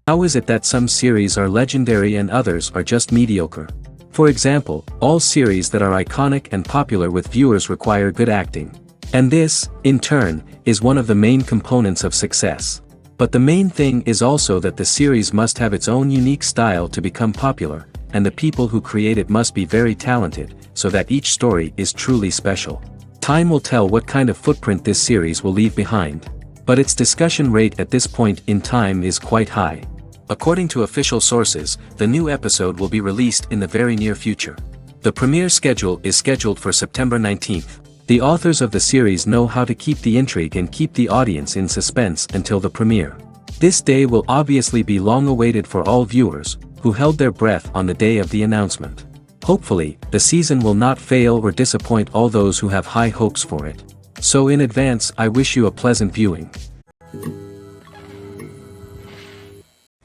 How is it that some series are legendary and others are just mediocre? For example, all series that are iconic and popular with viewers require good acting. And this, in turn, is one of the main components of success. But the main thing is also that the series must have its own unique style to become popular, and the people who create it must be very talented, so that each story is truly special. Time will tell what kind of footprint this series will leave behind. But its discussion rate at this point in time is quite high. According to official sources, the new episode will be released in the very near future. The premiere schedule is scheduled for September 19th. The authors of the series know how to keep the intrigue and keep the audience in suspense until the premiere. This day will obviously be long awaited for all viewers, who held their breath on the day of the announcement. Hopefully, the season will not fail or disappoint all those who have high hopes for it. So in advance, I wish you a pleasant viewing.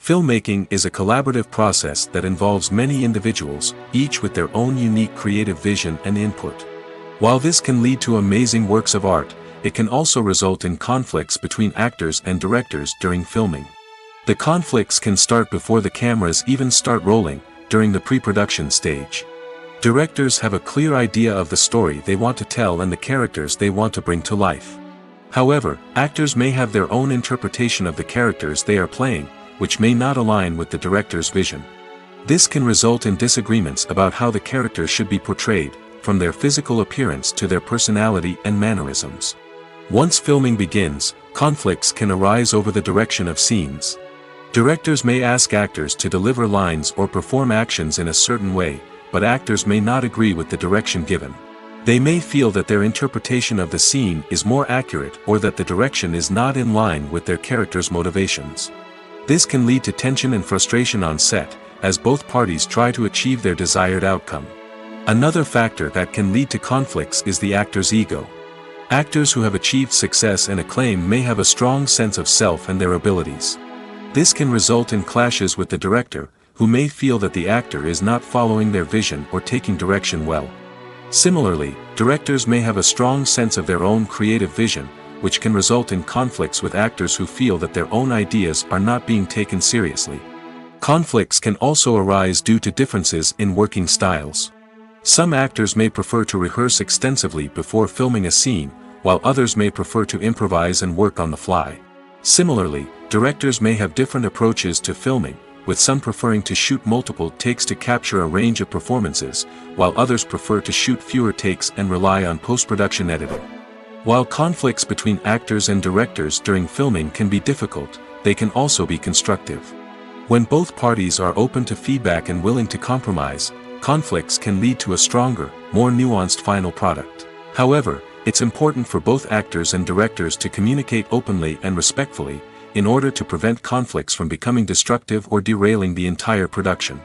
Filmmaking is a collaborative process that involves many individuals, each with their own unique creative vision and input. While this can lead to amazing works of art, it can also result in conflicts between actors and directors during filming. The conflicts can start before the cameras even start rolling, during the pre-production stage. Directors have a clear idea of the story they want to tell and the characters they want to bring to life. However, actors may have their own interpretation of the characters they are playing, which may not align with the director's vision. This can result in disagreements about how the characters should be portrayed, from their physical appearance to their personality and mannerisms. Once filming begins, conflicts can arise over the direction of scenes. Directors may ask actors to deliver lines or perform actions in a certain way, but actors may not agree with the direction given. They may feel that their interpretation of the scene is more accurate or that the direction is not in line with their character's motivations. This can lead to tension and frustration on set, as both parties try to achieve their desired outcome. Another factor that can lead to conflicts is the actor's ego. Actors who have achieved success and acclaim may have a strong sense of self and their abilities. This can result in clashes with the director, who may feel that the actor is not following their vision or taking direction well. Similarly, directors may have a strong sense of their own creative vision, which can result in conflicts with actors who feel that their own ideas are not being taken seriously. Conflicts can also arise due to differences in working styles. Some actors may prefer to rehearse extensively before filming a scene, while others may prefer to improvise and work on the fly. Similarly, directors may have different approaches to filming, with some preferring to shoot multiple takes to capture a range of performances, while others prefer to shoot fewer takes and rely on post-production editing. While conflicts between actors and directors during filming can be difficult, they can also be constructive. When both parties are open to feedback and willing to compromise, conflicts can lead to a stronger, more nuanced final product. However, it's important for both actors and directors to communicate openly and respectfully, in order to prevent conflicts from becoming destructive or derailing the entire production.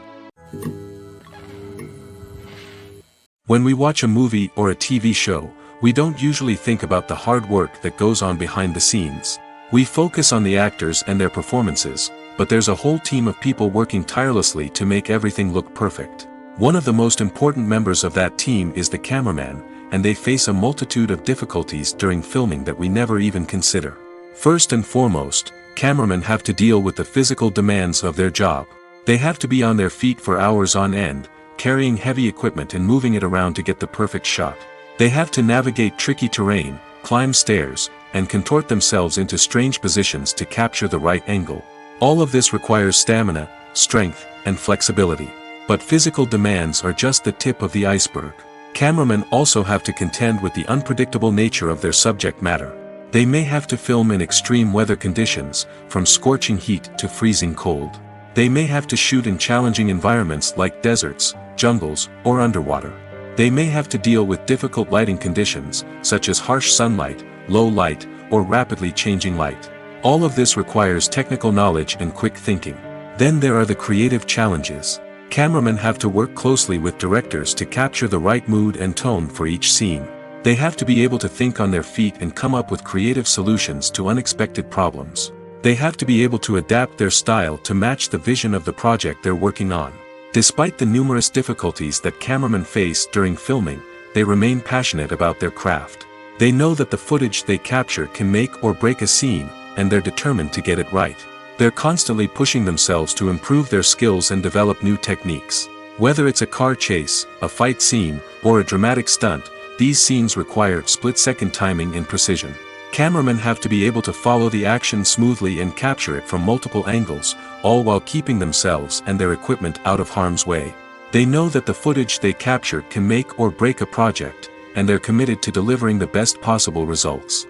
When we watch a movie or a TV show, we don't usually think about the hard work that goes on behind the scenes. We focus on the actors and their performances, but there's a whole team of people working tirelessly to make everything look perfect. One of the most important members of that team is the cameraman, and they face a multitude of difficulties during filming that we never even consider. First and foremost, cameramen have to deal with the physical demands of their job. They have to be on their feet for hours on end, carrying heavy equipment and moving it around to get the perfect shot. They have to navigate tricky terrain, climb stairs, and contort themselves into strange positions to capture the right angle. All of this requires stamina, strength, and flexibility. But physical demands are just the tip of the iceberg. Cameramen also have to contend with the unpredictable nature of their subject matter. They may have to film in extreme weather conditions, from scorching heat to freezing cold. They may have to shoot in challenging environments like deserts, jungles, or underwater. They may have to deal with difficult lighting conditions, such as harsh sunlight, low light, or rapidly changing light. All of this requires technical knowledge and quick thinking. Then there are the creative challenges. Cameramen have to work closely with directors to capture the right mood and tone for each scene. They have to be able to think on their feet and come up with creative solutions to unexpected problems. They have to be able to adapt their style to match the vision of the project they're working on. Despite the numerous difficulties that cameramen face during filming, they remain passionate about their craft. They know that the footage they capture can make or break a scene, and they're determined to get it right. They're constantly pushing themselves to improve their skills and develop new techniques. Whether it's a car chase, a fight scene, or a dramatic stunt, these scenes require split-second timing and precision. Cameramen have to be able to follow the action smoothly and capture it from multiple angles, all while keeping themselves and their equipment out of harm's way. They know that the footage they capture can make or break a project, and they're committed to delivering the best possible results.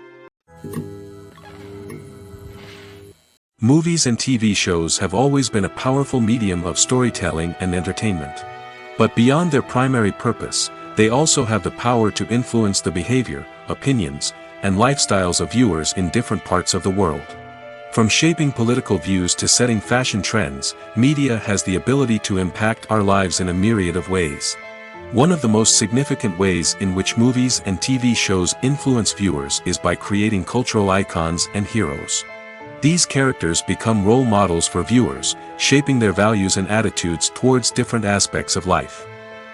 Movies and TV shows have always been a powerful medium of storytelling and entertainment. But beyond their primary purpose, they also have the power to influence the behavior, opinions, and lifestyles of viewers in different parts of the world. From shaping political views to setting fashion trends, media has the ability to impact our lives in a myriad of ways. One of the most significant ways in which movies and TV shows influence viewers is by creating cultural icons and heroes. These characters become role models for viewers, shaping their values and attitudes towards different aspects of life.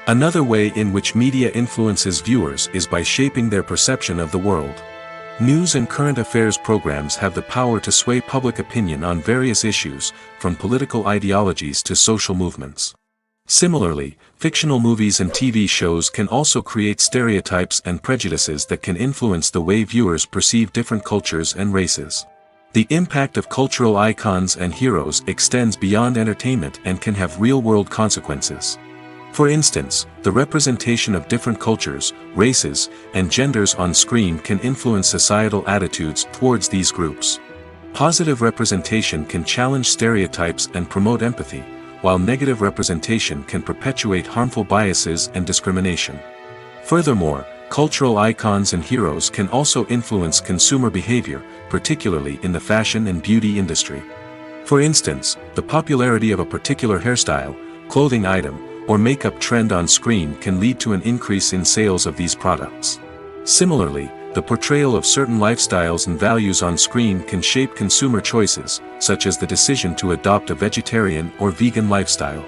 Another way in which media influences viewers is by shaping their perception of the world. News and current affairs programs have the power to sway public opinion on various issues, from political ideologies to social movements. Similarly, fictional movies and TV shows can also create stereotypes and prejudices that can influence the way viewers perceive different cultures and races. The impact of cultural icons and heroes extends beyond entertainment and can have real-world consequences. For instance, the representation of different cultures, races, and genders on screen can influence societal attitudes towards these groups. Positive representation can challenge stereotypes and promote empathy, while negative representation can perpetuate harmful biases and discrimination. Furthermore, cultural icons and heroes can also influence consumer behavior, particularly in the fashion and beauty industry. For instance, the popularity of a particular hairstyle, clothing item, or makeup trend on screen can lead to an increase in sales of these products. Similarly, the portrayal of certain lifestyles and values on screen can shape consumer choices, such as the decision to adopt a vegetarian or vegan lifestyle.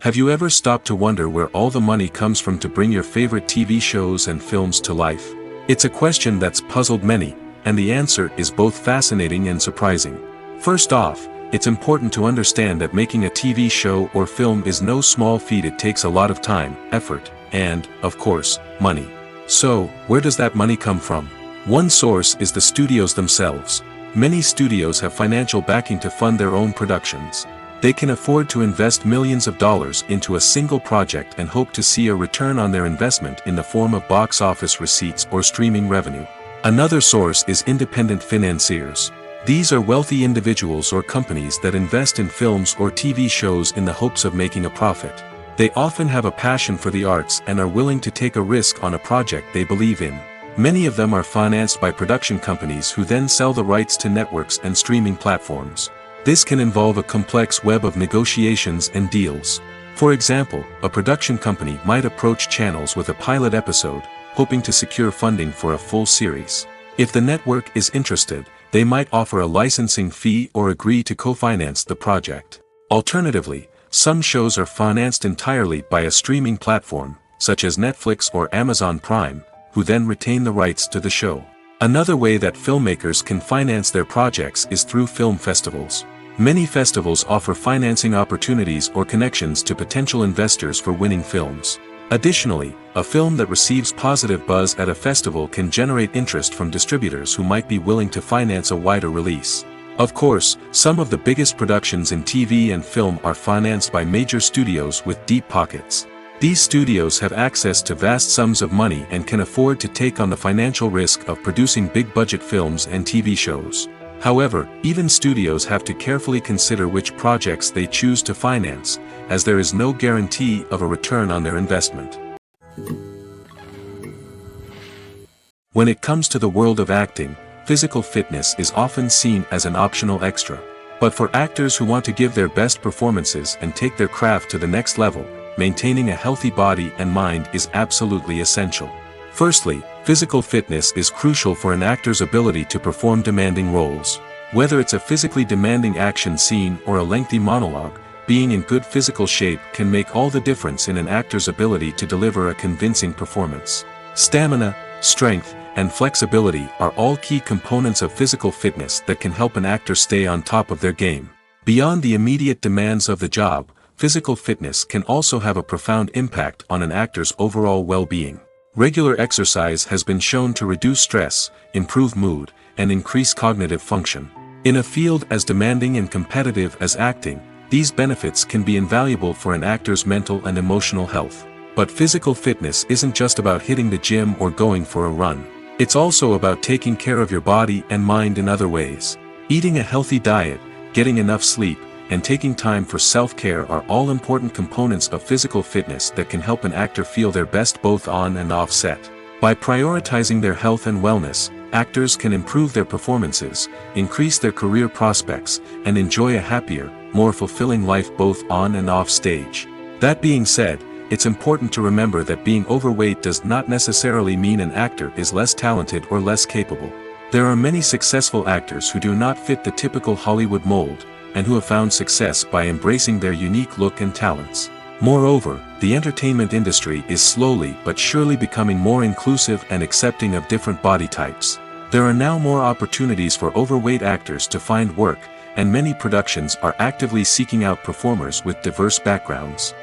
Have you ever stopped to wonder where all the money comes from to bring your favorite TV shows and films to life? It's a question that's puzzled many, and the answer is both fascinating and surprising. First off, it's important to understand that making a TV show or film is no small feat. It takes a lot of time, effort, and, of course, money. So, where does that money come from? One source is the studios themselves. Many studios have financial backing to fund their own productions. They can afford to invest millions of dollars into a single project and hope to see a return on their investment in the form of box office receipts or streaming revenue. Another source is independent financiers. These are wealthy individuals or companies that invest in films or TV shows in the hopes of making a profit. They often have a passion for the arts and are willing to take a risk on a project they believe in. Many of them are financed by production companies who then sell the rights to networks and streaming platforms. This can involve a complex web of negotiations and deals. For example, a production company might approach channels with a pilot episode, hoping to secure funding for a full series. If the network is interested, they might offer a licensing fee or agree to co-finance the project. Alternatively, some shows are financed entirely by a streaming platform, such as Netflix or Amazon Prime, who then retain the rights to the show. Another way that filmmakers can finance their projects is through film festivals. Many festivals offer financing opportunities or connections to potential investors for winning films. Additionally, a film that receives positive buzz at a festival can generate interest from distributors who might be willing to finance a wider release. Of course, some of the biggest productions in TV and film are financed by major studios with deep pockets. These studios have access to vast sums of money and can afford to take on the financial risk of producing big-budget films and TV shows. However, even studios have to carefully consider which projects they choose to finance, as there is no guarantee of a return on their investment. When it comes to the world of acting, physical fitness is often seen as an optional extra. But for actors who want to give their best performances and take their craft to the next level, maintaining a healthy body and mind is absolutely essential. Firstly, physical fitness is crucial for an actor's ability to perform demanding roles. Whether it's a physically demanding action scene or a lengthy monologue, being in good physical shape can make all the difference in an actor's ability to deliver a convincing performance. Stamina, strength, and flexibility are all key components of physical fitness that can help an actor stay on top of their game. Beyond the immediate demands of the job, physical fitness can also have a profound impact on an actor's overall well-being. Regular exercise has been shown to reduce stress, improve mood, and increase cognitive function. In a field as demanding and competitive as acting, these benefits can be invaluable for an actor's mental and emotional health. But physical fitness isn't just about hitting the gym or going for a run. It's also about taking care of your body and mind in other ways. Eating a healthy diet, getting enough sleep, and taking time for self-care are all important components of physical fitness that can help an actor feel their best both on and off set. By prioritizing their health and wellness, actors can improve their performances, increase their career prospects, and enjoy a happier, more fulfilling life both on and off stage. That being said, it's important to remember that being overweight does not necessarily mean an actor is less talented or less capable. There are many successful actors who do not fit the typical Hollywood mold, and who have found success by embracing their unique look and talents. Moreover, the entertainment industry is slowly but surely becoming more inclusive and accepting of different body types. There are now more opportunities for overweight actors to find work, and many productions are actively seeking out performers with diverse backgrounds.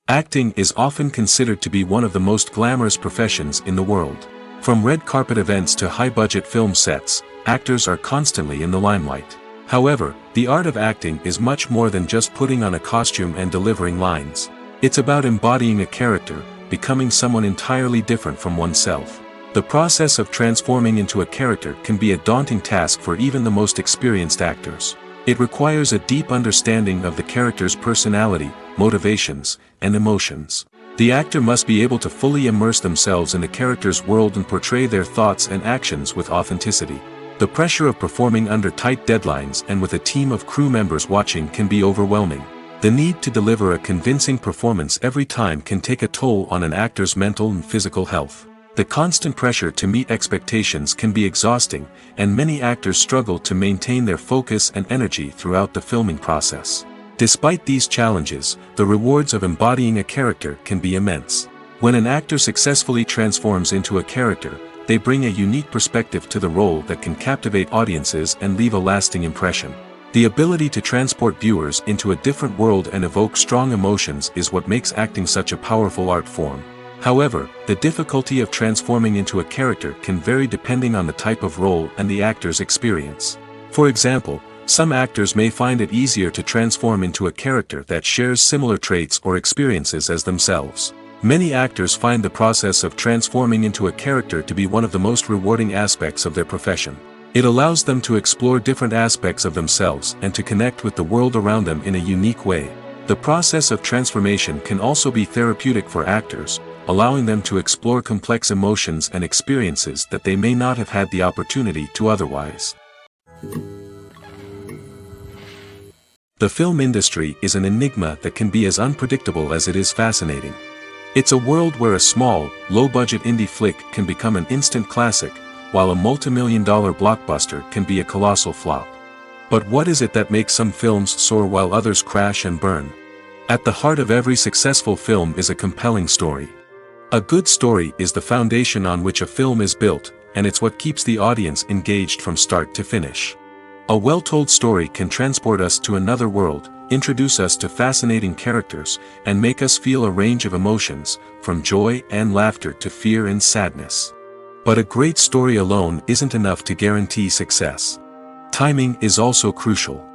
Acting is often considered to be one of the most glamorous professions in the world. From red carpet events to high-budget film sets, actors are constantly in the limelight. However, the art of acting is much more than just putting on a costume and delivering lines. It's about embodying a character, becoming someone entirely different from oneself. The process of transforming into a character can be a daunting task for even the most experienced actors. It requires a deep understanding of the character's personality, motivations, and emotions. The actor must be able to fully immerse themselves in the character's world and portray their thoughts and actions with authenticity. The pressure of performing under tight deadlines and with a team of crew members watching can be overwhelming. The need to deliver a convincing performance every time can take a toll on an actor's mental and physical health. The constant pressure to meet expectations can be exhausting, and many actors struggle to maintain their focus and energy throughout the filming process. Despite these challenges, the rewards of embodying a character can be immense. When an actor successfully transforms into a character, they bring a unique perspective to the role that can captivate audiences and leave a lasting impression. The ability to transport viewers into a different world and evoke strong emotions is what makes acting such a powerful art form. However, the difficulty of transforming into a character can vary depending on the type of role and the actor's experience. For example, some actors may find it easier to transform into a character that shares similar traits or experiences as themselves. Many actors find the process of transforming into a character to be one of the most rewarding aspects of their profession. It allows them to explore different aspects of themselves and to connect with the world around them in a unique way. The process of transformation can also be therapeutic for actors, allowing them to explore complex emotions and experiences that they may not have had the opportunity to otherwise. The film industry is an enigma that can be as unpredictable as it is fascinating. It's a world where a small, low-budget indie flick can become an instant classic, while a multi-million-dollar blockbuster can be a colossal flop. But what is it that makes some films soar while others crash and burn? At the heart of every successful film is a compelling story. A good story is the foundation on which a film is built, and it's what keeps the audience engaged from start to finish. A well-told story can transport us to another world, introduce us to fascinating characters, and make us feel a range of emotions, from joy and laughter to fear and sadness. But a great story alone isn't enough to guarantee success. Timing is also crucial.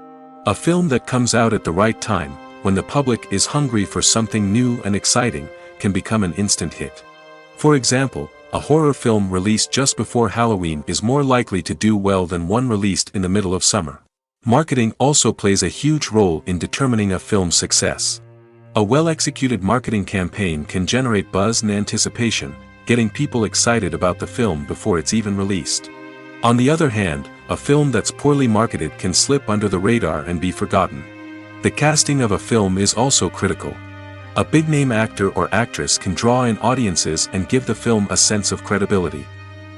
A film that comes out at the right time, when the public is hungry for something new and exciting, can become an instant hit. For example, a horror film released just before Halloween is more likely to do well than one released in the middle of summer. Marketing also plays a huge role in determining a film's success. A well-executed marketing campaign can generate buzz and anticipation, getting people excited about the film before it's even released. On the other hand, a film that's poorly marketed can slip under the radar and be forgotten. The casting of a film is also critical. A big-name actor or actress can draw in audiences and give the film a sense of credibility.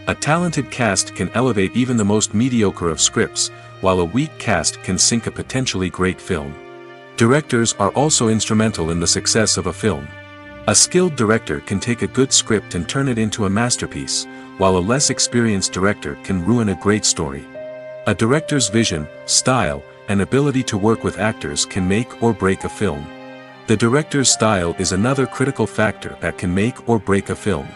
A talented cast can elevate even the most mediocre of scripts, while a weak cast can sink a potentially great film. Directors are also instrumental in the success of a film. A skilled director can take a good script and turn it into a masterpiece, while a less experienced director can ruin a great story. A director's vision, style, and ability to work with actors can make or break a film. The director's style is another critical factor that can make or break a film.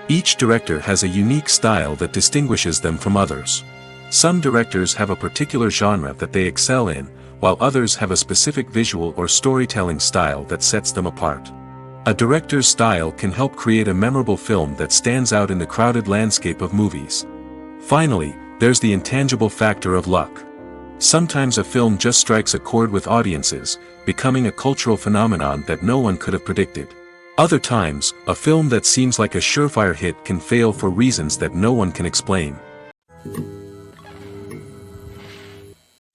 Each director has a unique style that distinguishes them from others. Some directors have a particular genre that they excel in, while others have a specific visual or storytelling style that sets them apart. A director's style can help create a memorable film that stands out in the crowded landscape of movies. Finally, there's the intangible factor of luck. Sometimes a film just strikes a chord with audiences, becoming a cultural phenomenon that no one could have predicted. Other times, a film that seems like a surefire hit can fail for reasons that no one can explain.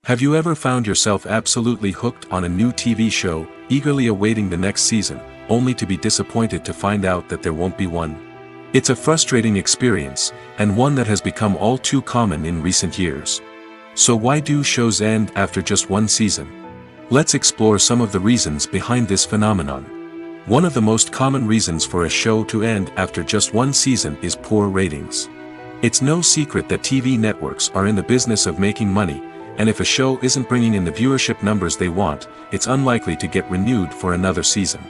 Have you ever found yourself absolutely hooked on a new TV show, eagerly awaiting the next season, only to be disappointed to find out that there won't be one? It's a frustrating experience, and one that has become all too common in recent years. So why do shows end after just one season? Let's explore some of the reasons behind this phenomenon. One of the most common reasons for a show to end after just one season is poor ratings. It's no secret that TV networks are in the business of making money, and if a show isn't bringing in the viewership numbers they want, it's unlikely to get renewed for another season.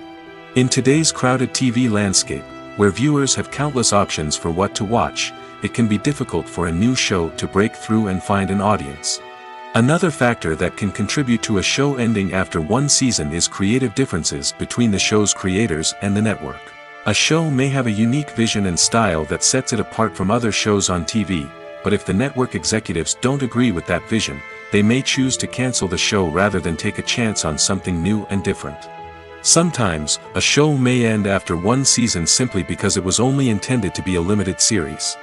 In today's crowded TV landscape, where viewers have countless options for what to watch, it can be difficult for a new show to break through and find an audience. Another factor that can contribute to a show ending after one season is creative differences between the show's creators and the network. A show may have a unique vision and style that sets it apart from other shows on TV, but if the network executives don't agree with that vision, they may choose to cancel the show rather than take a chance on something new and different. Sometimes, a show may end after one season simply because it was only intended to be a limited series.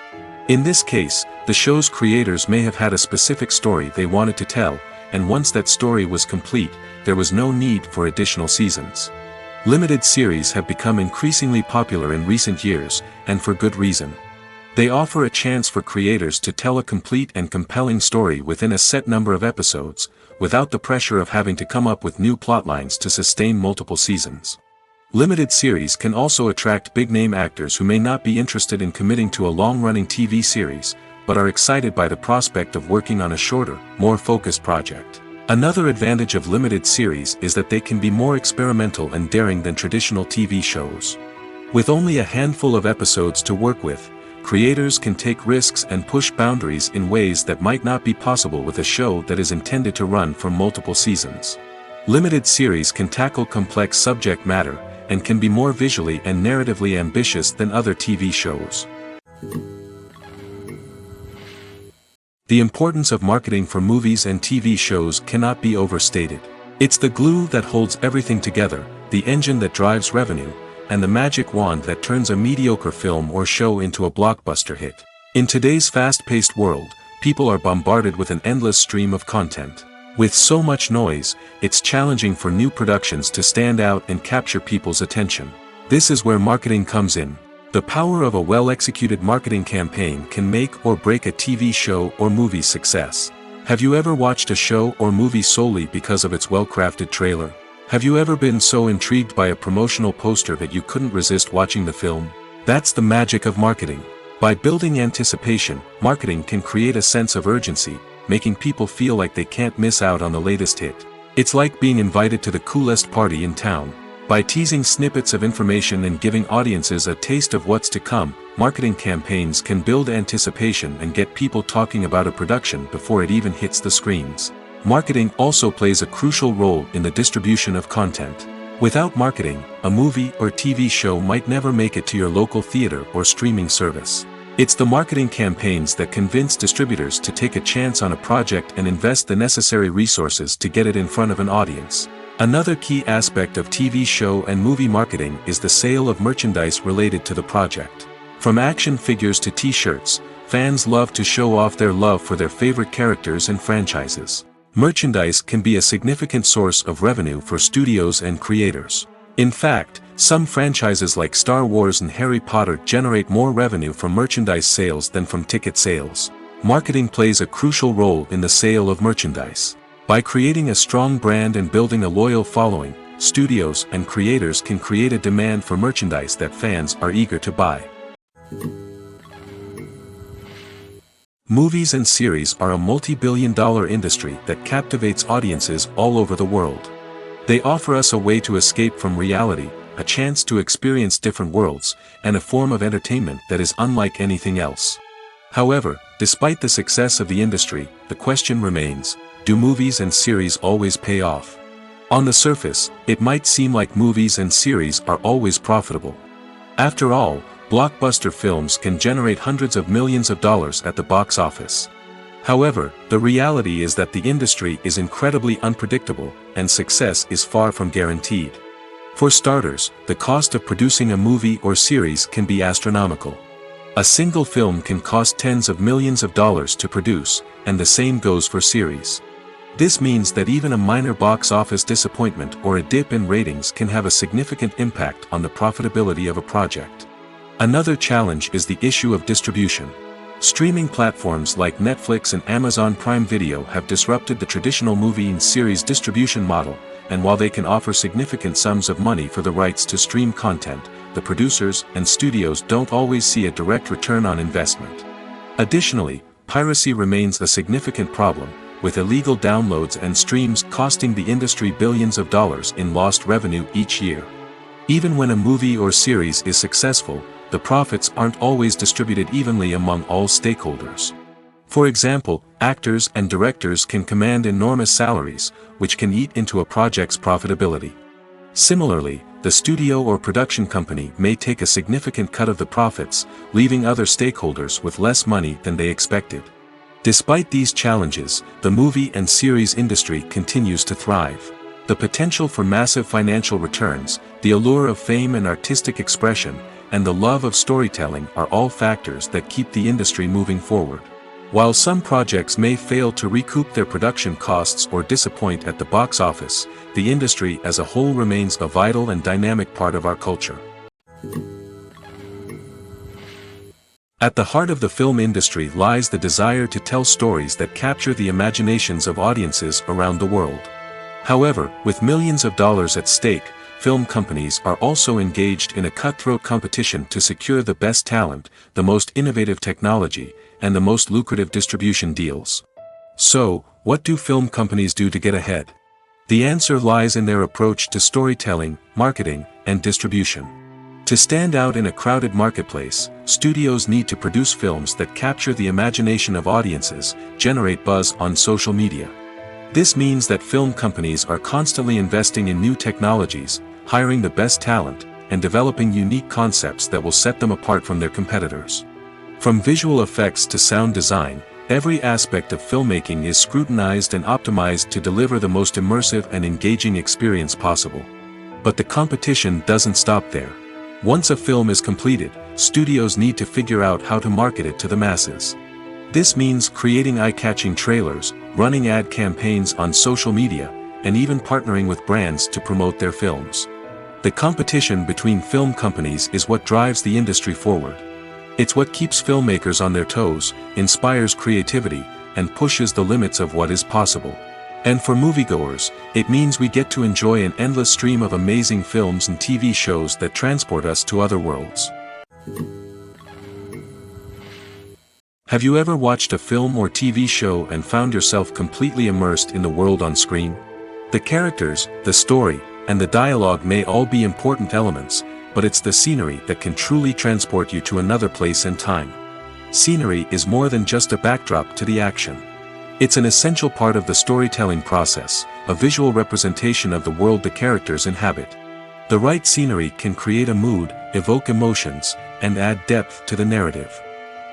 In this case, the show's creators may have had a specific story they wanted to tell, and once that story was complete, there was no need for additional seasons. Limited series have become increasingly popular in recent years, and for good reason. They offer a chance for creators to tell a complete and compelling story within a set number of episodes, without the pressure of having to come up with new plotlines to sustain multiple seasons. Limited series can also attract big-name actors who may not be interested in committing to a long-running TV series, but are excited by the prospect of working on a shorter, more focused project. Another advantage of limited series is that they can be more experimental and daring than traditional TV shows. With only a handful of episodes to work with, creators can take risks and push boundaries in ways that might not be possible with a show that is intended to run for multiple seasons. Limited series can tackle complex subject matter, and can be more visually and narratively ambitious than other TV shows. The importance of marketing for movies and TV shows cannot be overstated. It's the glue that holds everything together, the engine that drives revenue, and the magic wand that turns a mediocre film or show into a blockbuster hit. In today's fast-paced world, people are bombarded with an endless stream of content. With so much noise, it's challenging for new productions to stand out and capture people's attention. This is where marketing comes in. The power of a well-executed marketing campaign can make or break a TV show or movie's success. Have you ever watched a show or movie solely because of its well-crafted trailer? Have you ever been so intrigued by a promotional poster that you couldn't resist watching the film? That's the magic of marketing. By building anticipation, marketing can create a sense of urgency, making people feel like they can't miss out on the latest hit. It's like being invited to the coolest party in town. By teasing snippets of information and giving audiences a taste of what's to come, marketing campaigns can build anticipation and get people talking about a production before it even hits the screens. Marketing also plays a crucial role in the distribution of content. Without marketing, a movie or TV show might never make it to your local theater or streaming service. It's the marketing campaigns that convince distributors to take a chance on a project and invest the necessary resources to get it in front of an audience. Another key aspect of TV show and movie marketing is the sale of merchandise related to the project. From action figures to t-shirts, fans love to show off their love for their favorite characters and franchises. Merchandise can be a significant source of revenue for studios and creators. In fact, some franchises like Star Wars and Harry Potter generate more revenue from merchandise sales than from ticket sales. Marketing plays a crucial role in the sale of merchandise. By creating a strong brand and building a loyal following, studios and creators can create a demand for merchandise that fans are eager to buy. Movies and series are a multi-billion-dollar industry that captivates audiences all over the world. They offer us a way to escape from reality, a chance to experience different worlds, and a form of entertainment that is unlike anything else. However, despite the success of the industry, the question remains, do movies and series always pay off? On the surface, it might seem like movies and series are always profitable. After all, blockbuster films can generate hundreds of millions of dollars at the box office. However, the reality is that the industry is incredibly unpredictable, and success is far from guaranteed. For starters, the cost of producing a movie or series can be astronomical. A single film can cost tens of millions of dollars to produce, and the same goes for series. This means that even a minor box office disappointment or a dip in ratings can have a significant impact on the profitability of a project. Another challenge is the issue of distribution. Streaming platforms like Netflix and Amazon Prime Video have disrupted the traditional movie and series distribution model, and while they can offer significant sums of money for the rights to stream content, the producers and studios don't always see a direct return on investment. Additionally, piracy remains a significant problem, with illegal downloads and streams costing the industry billions of dollars in lost revenue each year. Even when a movie or series is successful, the profits aren't always distributed evenly among all stakeholders. For example, actors and directors can command enormous salaries, which can eat into a project's profitability. Similarly, the studio or production company may take a significant cut of the profits, leaving other stakeholders with less money than they expected. Despite these challenges, the movie and series industry continues to thrive. The potential for massive financial returns, the allure of fame and artistic expression, and the love of storytelling are all factors that keep the industry moving forward. While some projects may fail to recoup their production costs or disappoint at the box office, the industry as a whole remains a vital and dynamic part of our culture. At the heart of the film industry lies the desire to tell stories that capture the imaginations of audiences around the world. However, with millions of dollars at stake, film companies are also engaged in a cutthroat competition to secure the best talent, the most innovative technology, and the most lucrative distribution deals. So, what do film companies do to get ahead? The answer lies in their approach to storytelling, marketing, and distribution. To stand out in a crowded marketplace, studios need to produce films that capture the imagination of audiences, generate buzz on social media. This means that film companies are constantly investing in new technologies, hiring the best talent, and developing unique concepts that will set them apart from their competitors. From visual effects to sound design, every aspect of filmmaking is scrutinized and optimized to deliver the most immersive and engaging experience possible. But the competition doesn't stop there. Once a film is completed, studios need to figure out how to market it to the masses. This means creating eye-catching trailers, running ad campaigns on social media, and even partnering with brands to promote their films. The competition between film companies is what drives the industry forward. It's what keeps filmmakers on their toes, inspires creativity, and pushes the limits of what is possible. And for moviegoers, it means we get to enjoy an endless stream of amazing films and TV shows that transport us to other worlds. Have you ever watched a film or TV show and found yourself completely immersed in the world on screen? The characters, the story, and the dialogue may all be important elements, but it's the scenery that can truly transport you to another place and time. Scenery is more than just a backdrop to the action. It's an essential part of the storytelling process, a visual representation of the world the characters inhabit. The right scenery can create a mood, evoke emotions, and add depth to the narrative.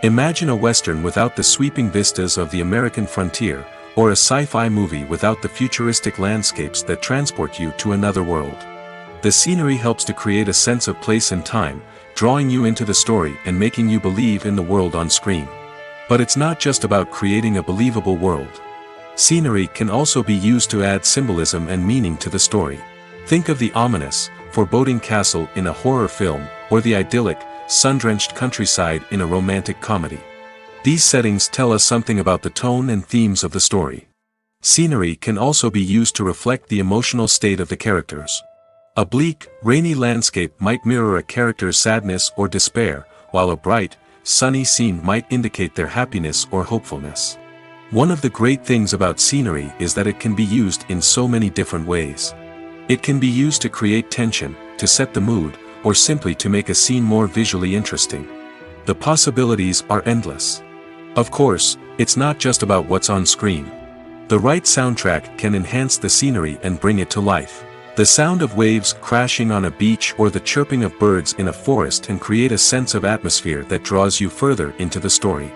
Imagine a Western without the sweeping vistas of the American frontier, or a sci-fi movie without the futuristic landscapes that transport you to another world. The scenery helps to create a sense of place and time, drawing you into the story and making you believe in the world on screen. But it's not just about creating a believable world. Scenery can also be used to add symbolism and meaning to the story. Think of the ominous, foreboding castle in a horror film, or the idyllic, sun-drenched countryside in a romantic comedy. These settings tell us something about the tone and themes of the story. Scenery can also be used to reflect the emotional state of the characters. A bleak, rainy landscape might mirror a character's sadness or despair, while a bright, sunny scene might indicate their happiness or hopefulness. One of the great things about scenery is that it can be used in so many different ways. It can be used to create tension, to set the mood, or simply to make a scene more visually interesting. The possibilities are endless. Of course, it's not just about what's on screen. The right soundtrack can enhance the scenery and bring it to life. The sound of waves crashing on a beach or the chirping of birds in a forest can create a sense of atmosphere that draws you further into the story.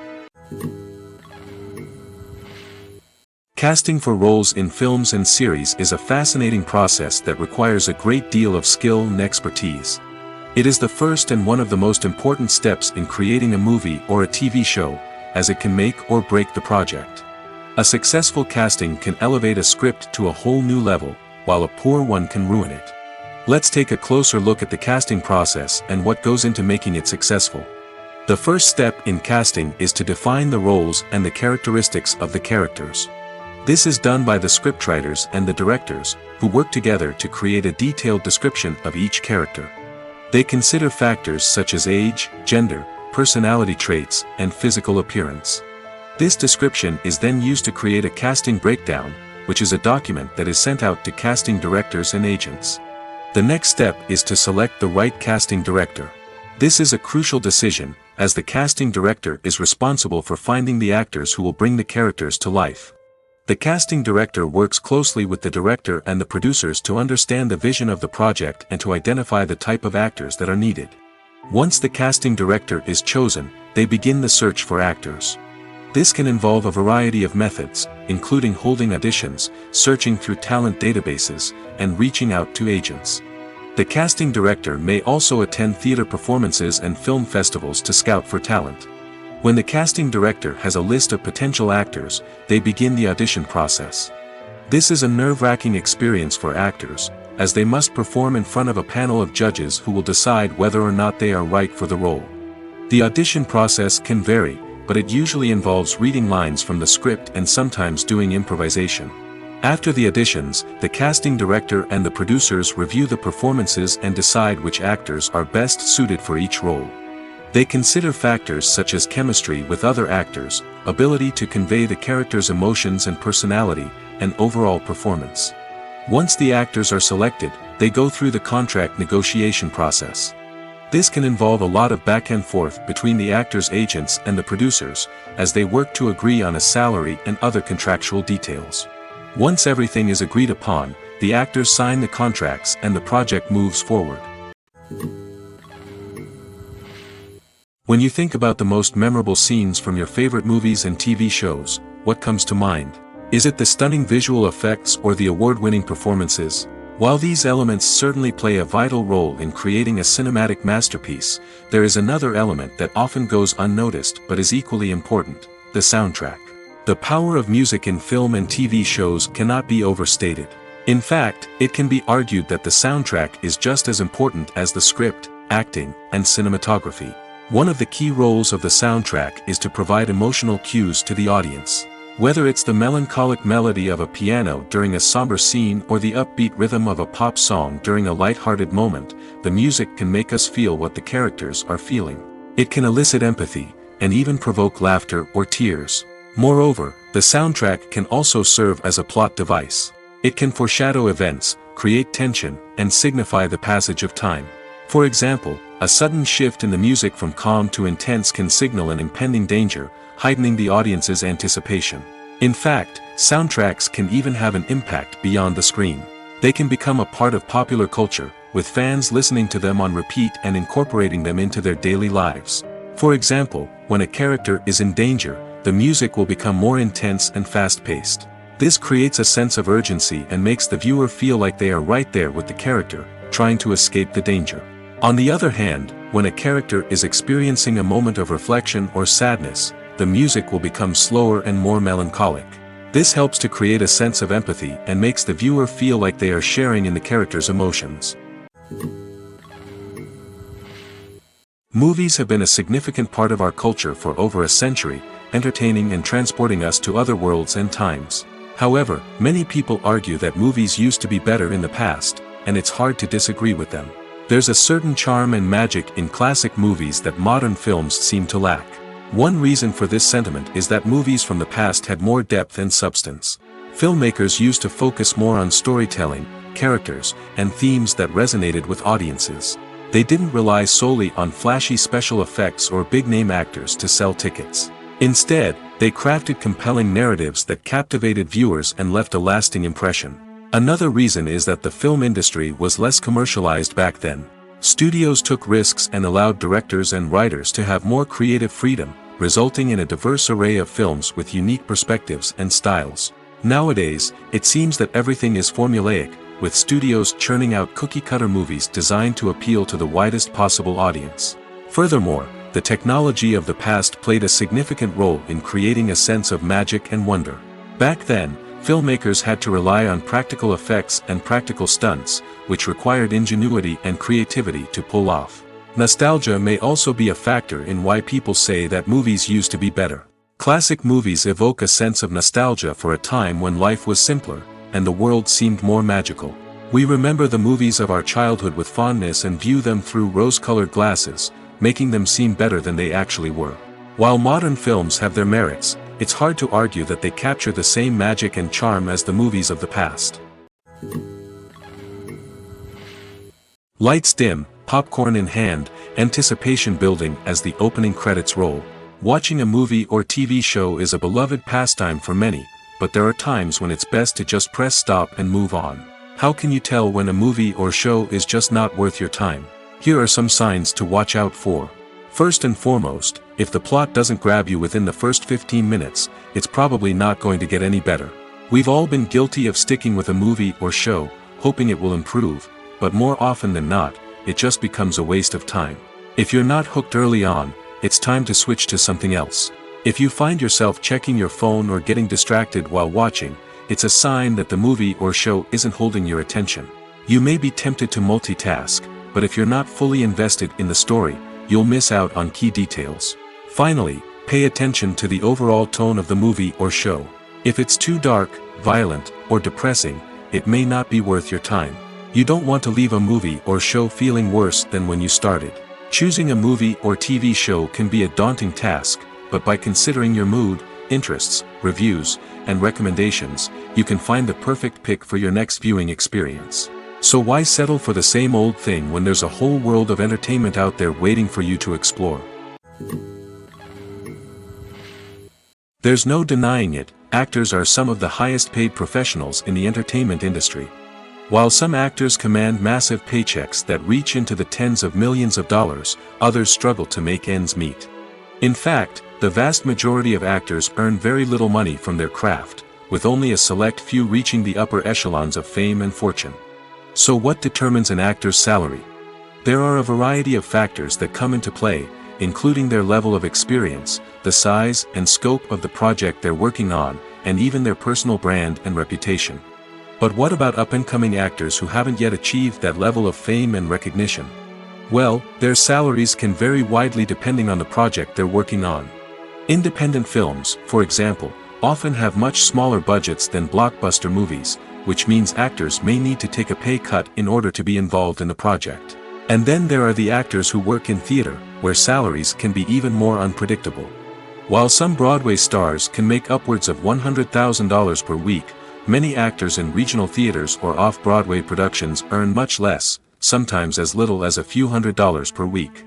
Casting for roles in films and series is a fascinating process that requires a great deal of skill and expertise. It is the first and one of the most important steps in creating a movie or a TV show, as it can make or break the project. A successful casting can elevate a script to a whole new level, while a poor one can ruin it. Let's take a closer look at the casting process and what goes into making it successful. The first step in casting is to define the roles and the characteristics of the characters. This is done by the scriptwriters and the directors, who work together to create a detailed description of each character. They consider factors such as age, gender, personality traits, and physical appearance. This description is then used to create a casting breakdown, which is a document that is sent out to casting directors and agents. The next step is to select the right casting director. This is a crucial decision, as the casting director is responsible for finding the actors who will bring the characters to life. The casting director works closely with the director and the producers to understand the vision of the project and to identify the type of actors that are needed. Once the casting director is chosen, they begin the search for actors. This can involve a variety of methods, including holding auditions, searching through talent databases, and reaching out to agents. The casting director may also attend theater performances and film festivals to scout for talent. When the casting director has a list of potential actors, they begin the audition process. This is a nerve-wracking experience for actors, as they must perform in front of a panel of judges who will decide whether or not they are right for the role. The audition process can vary, but it usually involves reading lines from the script and sometimes doing improvisation. After the auditions, the casting director and the producers review the performances and decide which actors are best suited for each role. They consider factors such as chemistry with other actors, ability to convey the character's emotions and personality, and overall performance. Once the actors are selected, they go through the contract negotiation process. This can involve a lot of back and forth between the actors' agents and the producers, as they work to agree on a salary and other contractual details. Once everything is agreed upon, the actors sign the contracts and the project moves forward. When you think about the most memorable scenes from your favorite movies and TV shows, what comes to mind? Is it the stunning visual effects or the award-winning performances? While these elements certainly play a vital role in creating a cinematic masterpiece, there is another element that often goes unnoticed but is equally important: the soundtrack. The power of music in film and TV shows cannot be overstated. In fact, it can be argued that the soundtrack is just as important as the script, acting, and cinematography. One of the key roles of the soundtrack is to provide emotional cues to the audience. Whether it's the melancholic melody of a piano during a somber scene or the upbeat rhythm of a pop song during a light-hearted moment, the music can make us feel what the characters are feeling. It can elicit empathy, and even provoke laughter or tears. Moreover, the soundtrack can also serve as a plot device. It can foreshadow events, create tension, and signify the passage of time. For example, a sudden shift in the music from calm to intense can signal an impending danger, heightening the audience's anticipation. In fact, soundtracks can even have an impact beyond the screen. They can become a part of popular culture, with fans listening to them on repeat and incorporating them into their daily lives. For example, when a character is in danger, the music will become more intense and fast-paced. This creates a sense of urgency and makes the viewer feel like they are right there with the character, trying to escape the danger. On the other hand, when a character is experiencing a moment of reflection or sadness, the music will become slower and more melancholic. This helps to create a sense of empathy and makes the viewer feel like they are sharing in the character's emotions. Movies have been a significant part of our culture for over a century, entertaining and transporting us to other worlds and times. However, many people argue that movies used to be better in the past, and it's hard to disagree with them. There's a certain charm and magic in classic movies that modern films seem to lack. One reason for this sentiment is that movies from the past had more depth and substance. Filmmakers used to focus more on storytelling, characters, and themes that resonated with audiences. They didn't rely solely on flashy special effects or big-name actors to sell tickets. Instead, they crafted compelling narratives that captivated viewers and left a lasting impression. Another reason is that the film industry was less commercialized back then. Studios took risks and allowed directors and writers to have more creative freedom, resulting in a diverse array of films with unique perspectives and styles. Nowadays, it seems that everything is formulaic, with studios churning out cookie-cutter movies designed to appeal to the widest possible audience. Furthermore, the technology of the past played a significant role in creating a sense of magic and wonder. Back then, filmmakers had to rely on practical effects and practical stunts, which required ingenuity and creativity to pull off. Nostalgia may also be a factor in why people say that movies used to be better. Classic movies evoke a sense of nostalgia for a time when life was simpler, and the world seemed more magical. We remember the movies of our childhood with fondness and view them through rose-colored glasses, making them seem better than they actually were. While modern films have their merits, it's hard to argue that they capture the same magic and charm as the movies of the past. Lights dim, popcorn in hand, anticipation building as the opening credits roll. Watching a movie or TV show is a beloved pastime for many, but there are times when it's best to just press stop and move on. How can you tell when a movie or show is just not worth your time? Here are some signs to watch out for. First and foremost, if the plot doesn't grab you within the first 15 minutes, it's probably not going to get any better. We've all been guilty of sticking with a movie or show, hoping it will improve, but more often than not, it just becomes a waste of time. If you're not hooked early on, it's time to switch to something else. If you find yourself checking your phone or getting distracted while watching, it's a sign that the movie or show isn't holding your attention. You may be tempted to multitask, but if you're not fully invested in the story, you'll miss out on key details. Finally, pay attention to the overall tone of the movie or show. If it's too dark, violent, or depressing, it may not be worth your time. You don't want to leave a movie or show feeling worse than when you started. Choosing a movie or TV show can be a daunting task, but by considering your mood, interests, reviews, and recommendations, you can find the perfect pick for your next viewing experience. So why settle for the same old thing when there's a whole world of entertainment out there waiting for you to explore? There's no denying it, actors are some of the highest paid professionals in the entertainment industry. While some actors command massive paychecks that reach into the tens of millions of dollars, others struggle to make ends meet. In fact, the vast majority of actors earn very little money from their craft, with only a select few reaching the upper echelons of fame and fortune. So what determines an actor's salary? There are a variety of factors that come into play, including their level of experience, the size and scope of the project they're working on, and even their personal brand and reputation. But what about up-and-coming actors who haven't yet achieved that level of fame and recognition? Well, their salaries can vary widely depending on the project they're working on. Independent films, for example, often have much smaller budgets than blockbuster movies, which means actors may need to take a pay cut in order to be involved in the project. And then there are the actors who work in theater, where salaries can be even more unpredictable. While some Broadway stars can make upwards of $100,000 per week, many actors in regional theaters or off-Broadway productions earn much less, sometimes as little as a few $100s per week.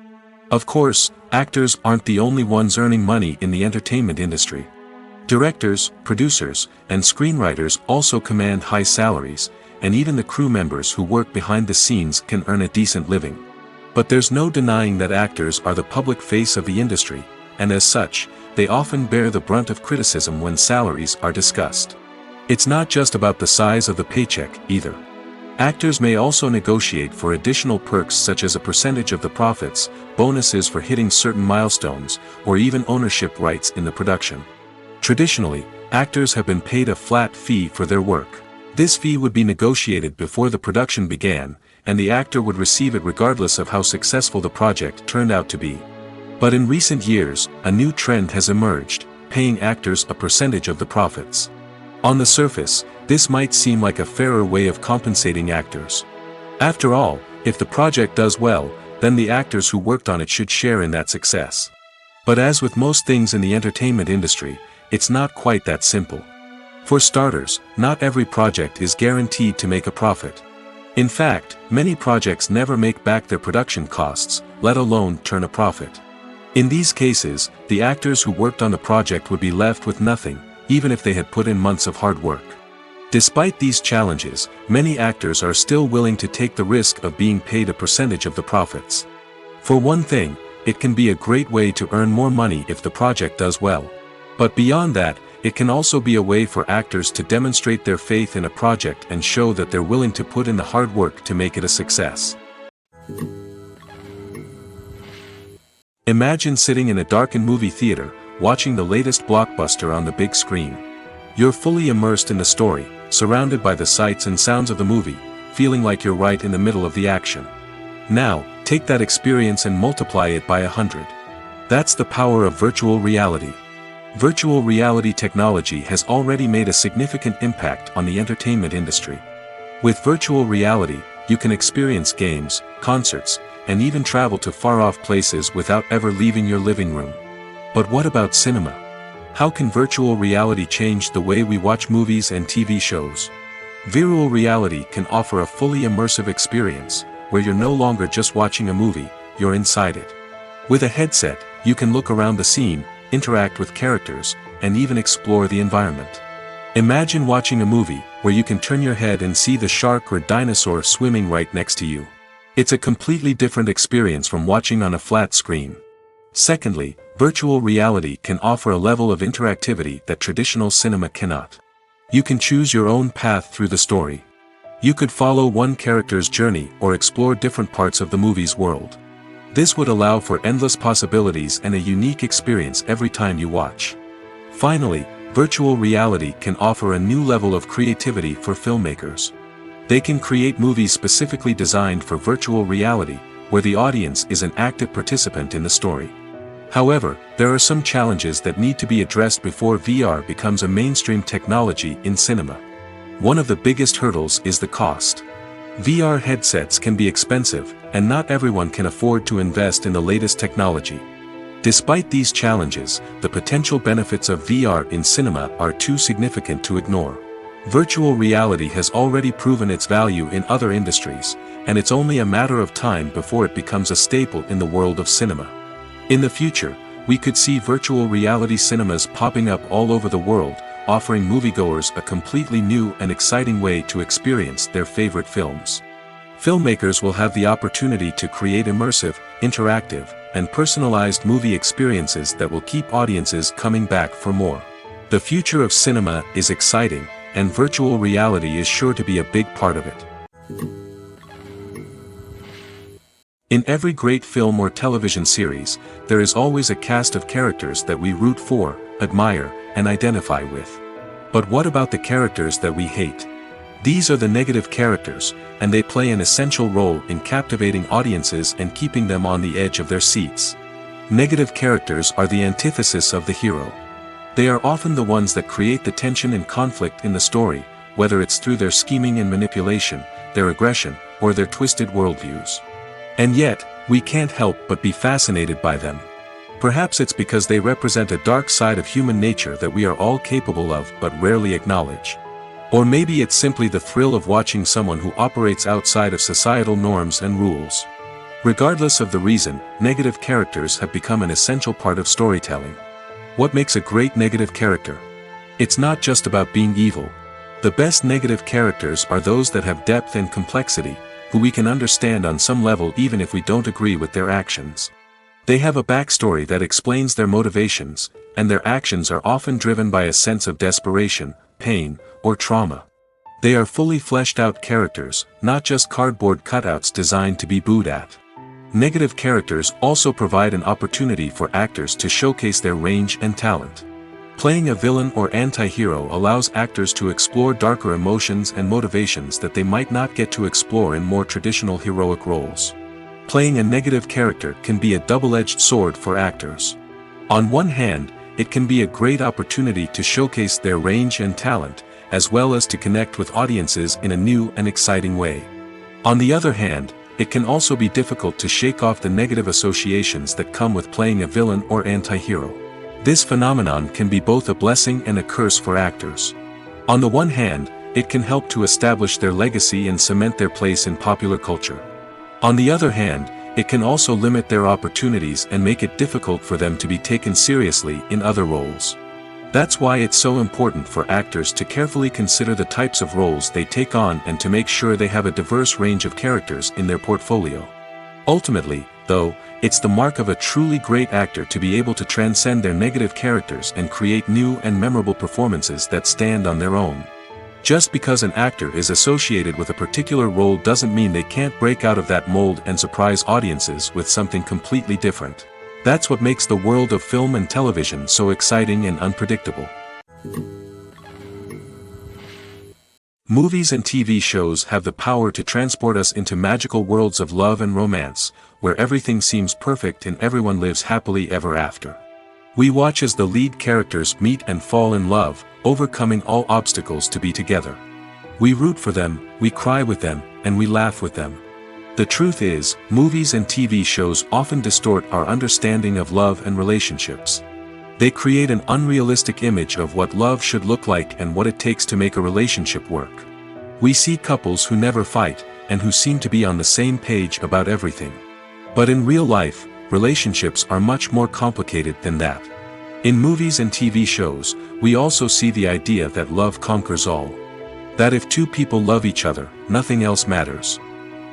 Of course, actors aren't the only ones earning money in the entertainment industry. Directors, producers, and screenwriters also command high salaries, and even the crew members who work behind the scenes can earn a decent living. But there's no denying that actors are the public face of the industry, and as such, they often bear the brunt of criticism when salaries are discussed. It's not just about the size of the paycheck, either. Actors may also negotiate for additional perks such as a percentage of the profits, bonuses for hitting certain milestones, or even ownership rights in the production. Traditionally, actors have been paid a flat fee for their work. This fee would be negotiated before the production began, and the actor would receive it regardless of how successful the project turned out to be. But in recent years, a new trend has emerged, paying actors a percentage of the profits. On the surface, this might seem like a fairer way of compensating actors. After all, if the project does well, then the actors who worked on it should share in that success. But as with most things in the entertainment industry, it's not quite that simple. For starters, not every project is guaranteed to make a profit. In fact, many projects never make back their production costs, let alone turn a profit. In these cases, the actors who worked on the project would be left with nothing, even if they had put in months of hard work. Despite these challenges, many actors are still willing to take the risk of being paid a percentage of the profits. For one thing, it can be a great way to earn more money if the project does well. But beyond that, it can also be a way for actors to demonstrate their faith in a project and show that they're willing to put in the hard work to make it a success. Imagine sitting in a darkened movie theater, watching the latest blockbuster on the big screen. You're fully immersed in the story, surrounded by the sights and sounds of the movie, feeling like you're right in the middle of the action. Now, take that experience and multiply it by 100. That's the power of virtual reality. Virtual reality technology has already made a significant impact on the entertainment industry. With virtual reality, you can experience games, concerts, and even travel to far-off places without ever leaving your living room. But what about cinema? How can virtual reality change the way we watch movies and TV shows? Virtual reality can offer a fully immersive experience, where you're no longer just watching a movie, you're inside it. With a headset, you can look around the scene, interact with characters, and even explore the environment. Imagine watching a movie where you can turn your head and see the shark or dinosaur swimming right next to you. It's a completely different experience from watching on a flat screen. Secondly, virtual reality can offer a level of interactivity that traditional cinema cannot. You can choose your own path through the story. You could follow one character's journey or explore different parts of the movie's world. This would allow for endless possibilities and a unique experience every time you watch. Finally, virtual reality can offer a new level of creativity for filmmakers. They can create movies specifically designed for virtual reality, where the audience is an active participant in the story. However, there are some challenges that need to be addressed before VR becomes a mainstream technology in cinema. One of the biggest hurdles is the cost. VR headsets can be expensive, and not everyone can afford to invest in the latest technology. Despite these challenges, the potential benefits of VR in cinema are too significant to ignore. Virtual reality has already proven its value in other industries, and it's only a matter of time before it becomes a staple in the world of cinema. In the future, we could see virtual reality cinemas popping up all over the world, offering moviegoers a completely new and exciting way to experience their favorite films. Filmmakers will have the opportunity to create immersive, interactive, and personalized movie experiences that will keep audiences coming back for more. The future of cinema is exciting, and virtual reality is sure to be a big part of it. In every great film or television series, there is always a cast of characters that we root for, admire, and identify with. But what about the characters that we hate? These are the negative characters, and they play an essential role in captivating audiences and keeping them on the edge of their seats. Negative characters are the antithesis of the hero. They are often the ones that create the tension and conflict in the story, whether it's through their scheming and manipulation, their aggression, or their twisted worldviews. And yet, we can't help but be fascinated by them. Perhaps it's because they represent a dark side of human nature that we are all capable of but rarely acknowledge. Or maybe it's simply the thrill of watching someone who operates outside of societal norms and rules. Regardless of the reason, negative characters have become an essential part of storytelling. What makes a great negative character? It's not just about being evil. The best negative characters are those that have depth and complexity, who we can understand on some level even if we don't agree with their actions. They have a backstory that explains their motivations, and their actions are often driven by a sense of desperation, pain, or trauma. They are fully fleshed out characters, not just cardboard cutouts designed to be booed at. Negative characters also provide an opportunity for actors to showcase their range and talent. Playing a villain or anti-hero allows actors to explore darker emotions and motivations that they might not get to explore in more traditional heroic roles. Playing a negative character can be a double-edged sword for actors. On one hand, it can be a great opportunity to showcase their range and talent, as well as to connect with audiences in a new and exciting way. On the other hand, it can also be difficult to shake off the negative associations that come with playing a villain or anti-hero. This phenomenon can be both a blessing and a curse for actors. On the one hand, it can help to establish their legacy and cement their place in popular culture. On the other hand, it can also limit their opportunities and make it difficult for them to be taken seriously in other roles. That's why it's so important for actors to carefully consider the types of roles they take on and to make sure they have a diverse range of characters in their portfolio. Ultimately, though, it's the mark of a truly great actor to be able to transcend their negative characters and create new and memorable performances that stand on their own. Just because an actor is associated with a particular role doesn't mean they can't break out of that mold and surprise audiences with something completely different. That's what makes the world of film and television so exciting and unpredictable. Movies and TV shows have the power to transport us into magical worlds of love and romance, where everything seems perfect and everyone lives happily ever after. We watch as the lead characters meet and fall in love, overcoming all obstacles to be together. We root for them, we cry with them, and we laugh with them. The truth is, movies and TV shows often distort our understanding of love and relationships. They create an unrealistic image of what love should look like and what it takes to make a relationship work. We see couples who never fight, and who seem to be on the same page about everything. But in real life, relationships are much more complicated than that. In movies and TV shows, we also see the idea that love conquers all. That if two people love each other, nothing else matters.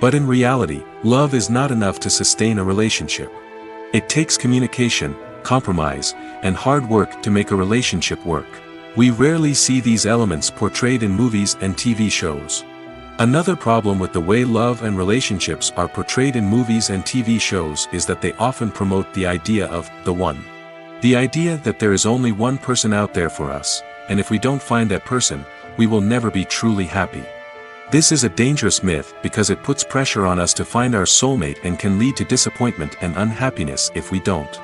But in reality, love is not enough to sustain a relationship. It takes communication, compromise, and hard work to make a relationship work. We rarely see these elements portrayed in movies and TV shows. Another problem with the way love and relationships are portrayed in movies and TV shows is that they often promote the idea of the one. The idea that there is only one person out there for us, and if we don't find that person, we will never be truly happy. This is a dangerous myth because it puts pressure on us to find our soulmate and can lead to disappointment and unhappiness if we don't.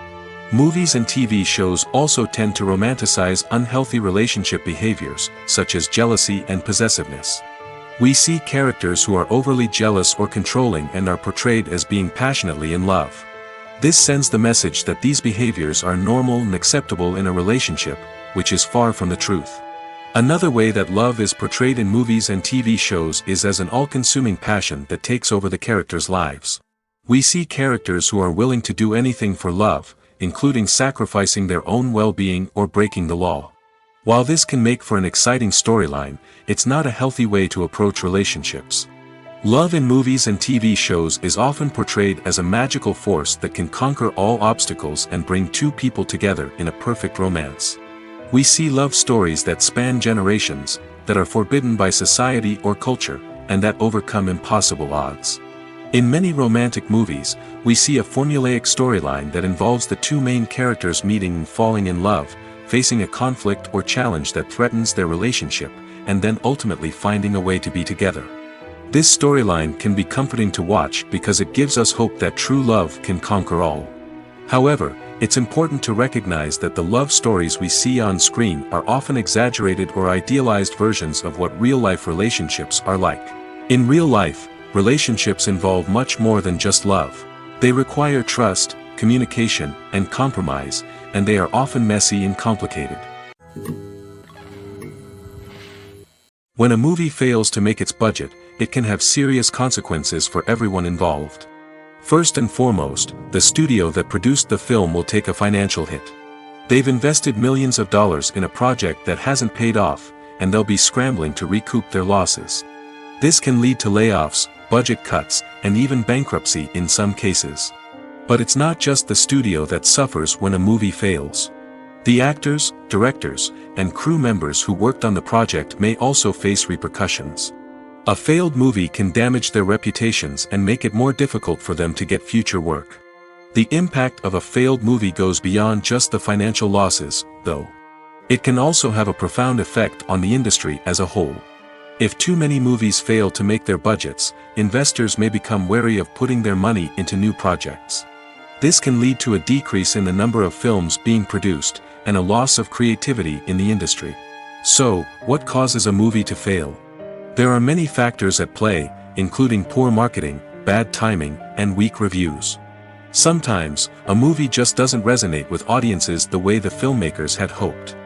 Movies and TV shows also tend to romanticize unhealthy relationship behaviors, such as jealousy and possessiveness. We see characters who are overly jealous or controlling and are portrayed as being passionately in love. This sends the message that these behaviors are normal and acceptable in a relationship, which is far from the truth. Another way that love is portrayed in movies and TV shows is as an all-consuming passion that takes over the characters' lives. We see characters who are willing to do anything for love, including sacrificing their own well-being or breaking the law. While this can make for an exciting storyline, it's not a healthy way to approach relationships. Love in movies and TV shows is often portrayed as a magical force that can conquer all obstacles and bring two people together in a perfect romance. We see love stories that span generations, that are forbidden by society or culture, and that overcome impossible odds. In many romantic movies, we see a formulaic storyline that involves the two main characters meeting and falling in love, facing a conflict or challenge that threatens their relationship, and then ultimately finding a way to be together. This storyline can be comforting to watch because it gives us hope that true love can conquer all. However, it's important to recognize that the love stories we see on screen are often exaggerated or idealized versions of what real-life relationships are like. In real life, relationships involve much more than just love. They require trust, communication, and compromise, and they are often messy and complicated. When a movie fails to make its budget, it can have serious consequences for everyone involved. First and foremost, the studio that produced the film will take a financial hit. They've invested millions of dollars in a project that hasn't paid off, and they'll be scrambling to recoup their losses. This can lead to layoffs, budget cuts, and even bankruptcy in some cases. But it's not just the studio that suffers when a movie fails. The actors, directors, and crew members who worked on the project may also face repercussions. A failed movie can damage their reputations and make it more difficult for them to get future work. The impact of a failed movie goes beyond just the financial losses, though. It can also have a profound effect on the industry as a whole. If too many movies fail to make their budgets, investors may become wary of putting their money into new projects. This can lead to a decrease in the number of films being produced, and a loss of creativity in the industry. So, what causes a movie to fail? There are many factors at play, including poor marketing, bad timing, and weak reviews. Sometimes, a movie just doesn't resonate with audiences the way the filmmakers had hoped.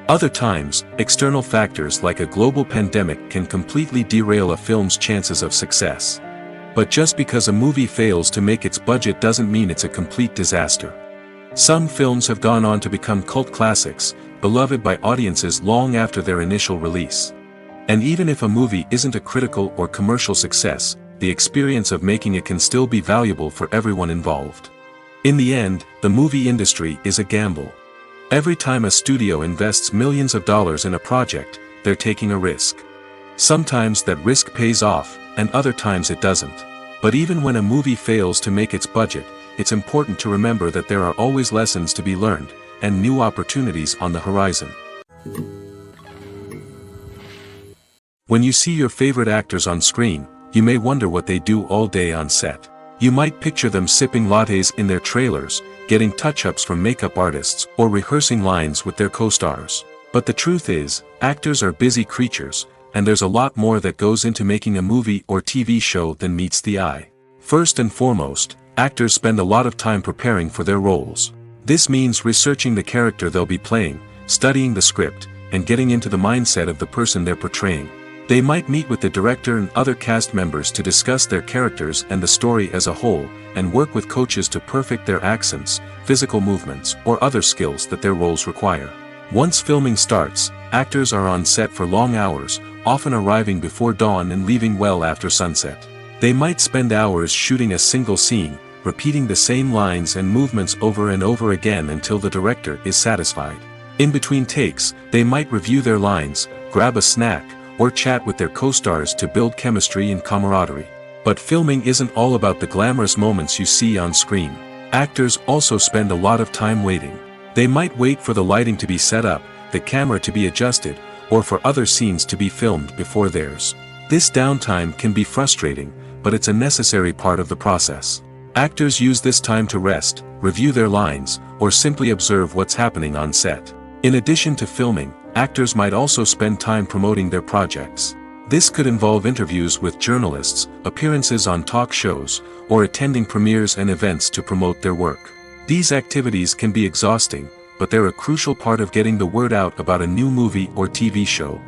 Other times, external factors like a global pandemic can completely derail a film's chances of success. But just because a movie fails to make its budget doesn't mean it's a complete disaster. Some films have gone on to become cult classics, beloved by audiences long after their initial release. And even if a movie isn't a critical or commercial success, the experience of making it can still be valuable for everyone involved. In the end, the movie industry is a gamble. Every time a studio invests millions of dollars in a project, they're taking a risk. Sometimes that risk pays off, and other times it doesn't. But even when a movie fails to make its budget, it's important to remember that there are always lessons to be learned, and new opportunities on the horizon. When you see your favorite actors on screen, you may wonder what they do all day on set. You might picture them sipping lattes in their trailers, getting touch-ups from makeup artists, or rehearsing lines with their co-stars. But the truth is, actors are busy creatures, and there's a lot more that goes into making a movie or TV show than meets the eye. First and foremost, actors spend a lot of time preparing for their roles. This means researching the character they'll be playing, studying the script, and getting into the mindset of the person they're portraying. They might meet with the director and other cast members to discuss their characters and the story as a whole, and work with coaches to perfect their accents, physical movements, or other skills that their roles require. Once filming starts, actors are on set for long hours, often arriving before dawn and leaving well after sunset. They might spend hours shooting a single scene, repeating the same lines and movements over and over again until the director is satisfied. In between takes, they might review their lines, grab a snack, or chat with their co-stars to build chemistry and camaraderie. But filming isn't all about the glamorous moments you see on screen. Actors also spend a lot of time waiting. They might wait for the lighting to be set up, the camera to be adjusted, or for other scenes to be filmed before theirs. This downtime can be frustrating, but it's a necessary part of the process. Actors use this time to rest, review their lines, or simply observe what's happening on set. In addition to filming, actors might also spend time promoting their projects. This could involve interviews with journalists, appearances on talk shows, or attending premieres and events to promote their work. These activities can be exhausting, but they're a crucial part of getting the word out about a new movie or TV show.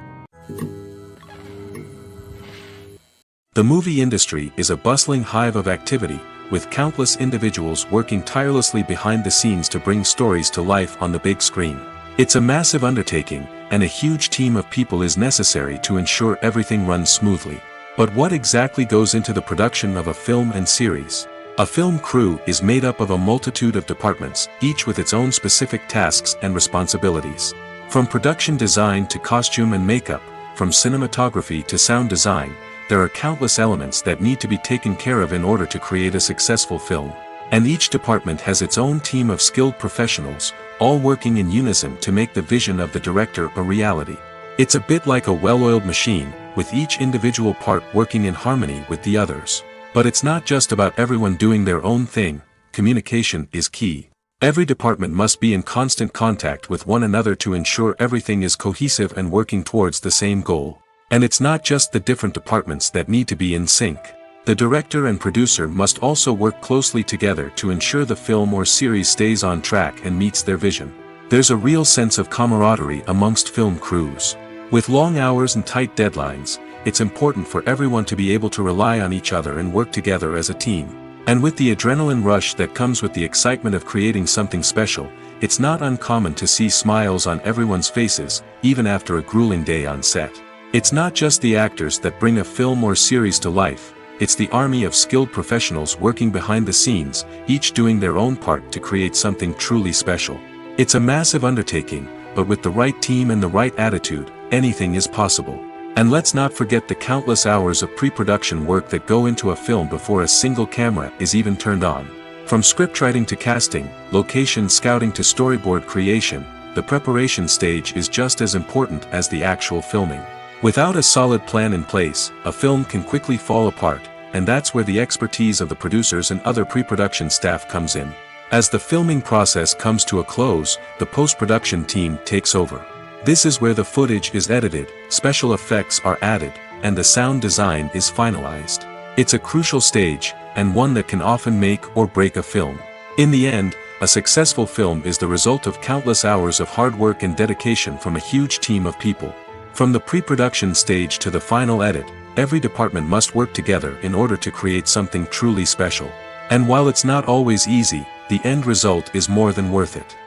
The movie industry is a bustling hive of activity, with countless individuals working tirelessly behind the scenes to bring stories to life on the big screen. It's a massive undertaking, and a huge team of people is necessary to ensure everything runs smoothly. But what exactly goes into the production of a film and series? A film crew is made up of a multitude of departments, each with its own specific tasks and responsibilities. From production design to costume and makeup, from cinematography to sound design, there are countless elements that need to be taken care of in order to create a successful film. And each department has its own team of skilled professionals, all working in unison to make the vision of the director a reality. It's a bit like a well-oiled machine, with each individual part working in harmony with the others. But it's not just about everyone doing their own thing. Communication is key. Every department must be in constant contact with one another to ensure everything is cohesive and working towards the same goal. And it's not just the different departments that need to be in sync. The director and producer must also work closely together to ensure the film or series stays on track and meets their vision. There's a real sense of camaraderie amongst film crews. With long hours and tight deadlines, it's important for everyone to be able to rely on each other and work together as a team. And with the adrenaline rush that comes with the excitement of creating something special, it's not uncommon to see smiles on everyone's faces, even after a grueling day on set. It's not just the actors that bring a film or series to life. It's the army of skilled professionals working behind the scenes, each doing their own part to create something truly special. It's a massive undertaking, but with the right team and the right attitude, anything is possible. And let's not forget the countless hours of pre-production work that go into a film before a single camera is even turned on. From scriptwriting to casting, location scouting to storyboard creation, the preparation stage is just as important as the actual filming. Without a solid plan in place, a film can quickly fall apart, and that's where the expertise of the producers and other pre-production staff comes in. As the filming process comes to a close, the post-production team takes over. This is where the footage is edited, special effects are added, and the sound design is finalized. It's a crucial stage, and one that can often make or break a film. In the end, a successful film is the result of countless hours of hard work and dedication from a huge team of people. From the pre-production stage to the final edit, every department must work together in order to create something truly special. And while it's not always easy, the end result is more than worth it.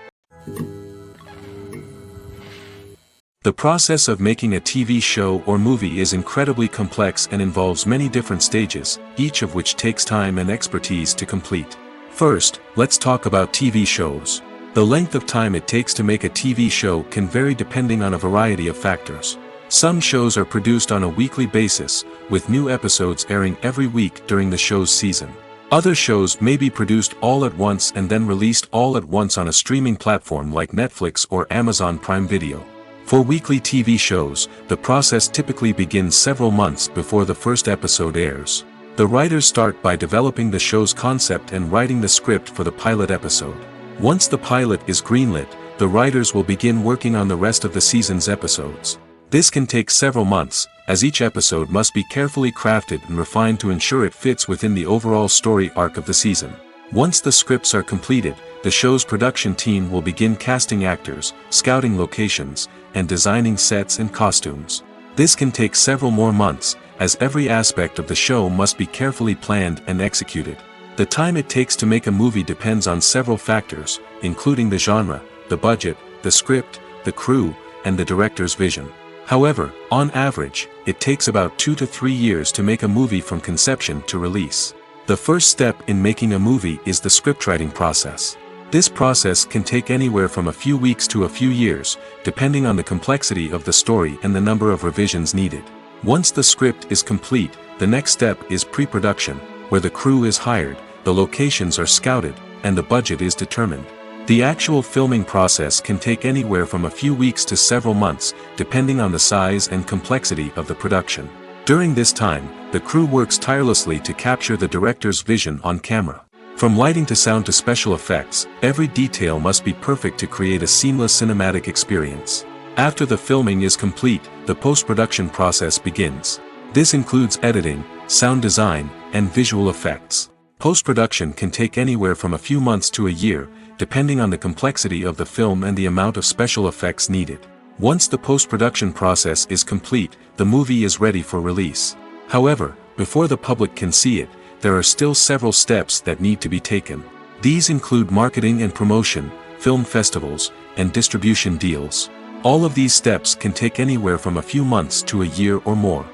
The process of making a TV show or movie is incredibly complex and involves many different stages, each of which takes time and expertise to complete. First, let's talk about TV shows. The length of time it takes to make a TV show can vary depending on a variety of factors. Some shows are produced on a weekly basis, with new episodes airing every week during the show's season. Other shows may be produced all at once and then released all at once on a streaming platform like Netflix or Amazon Prime Video. For weekly TV shows, the process typically begins several months before the first episode airs. The writers start by developing the show's concept and writing the script for the pilot episode. Once the pilot is greenlit, the writers will begin working on the rest of the season's episodes. This can take several months, as each episode must be carefully crafted and refined to ensure it fits within the overall story arc of the season. Once the scripts are completed, the show's production team will begin casting actors, scouting locations, and designing sets and costumes. This can take several more months, as every aspect of the show must be carefully planned and executed. The time it takes to make a movie depends on several factors, including the genre, the budget, the script, the crew, and the director's vision. However, on average, it takes about 2 to 3 years to make a movie from conception to release. The first step in making a movie is the scriptwriting process. This process can take anywhere from a few weeks to a few years, depending on the complexity of the story and the number of revisions needed. Once the script is complete, the next step is pre-production, where the crew is hired, the locations are scouted, and the budget is determined. The actual filming process can take anywhere from a few weeks to several months, depending on the size and complexity of the production. During this time, the crew works tirelessly to capture the director's vision on camera. From lighting to sound to special effects, every detail must be perfect to create a seamless cinematic experience. After the filming is complete, the post-production process begins. This includes editing, sound design, and visual effects. Post-production can take anywhere from a few months to a year, depending on the complexity of the film and the amount of special effects needed. Once the post-production process is complete, the movie is ready for release. However, before the public can see it, there are still several steps that need to be taken. These include marketing and promotion, film festivals, and distribution deals. All of these steps can take anywhere from a few months to a year or more.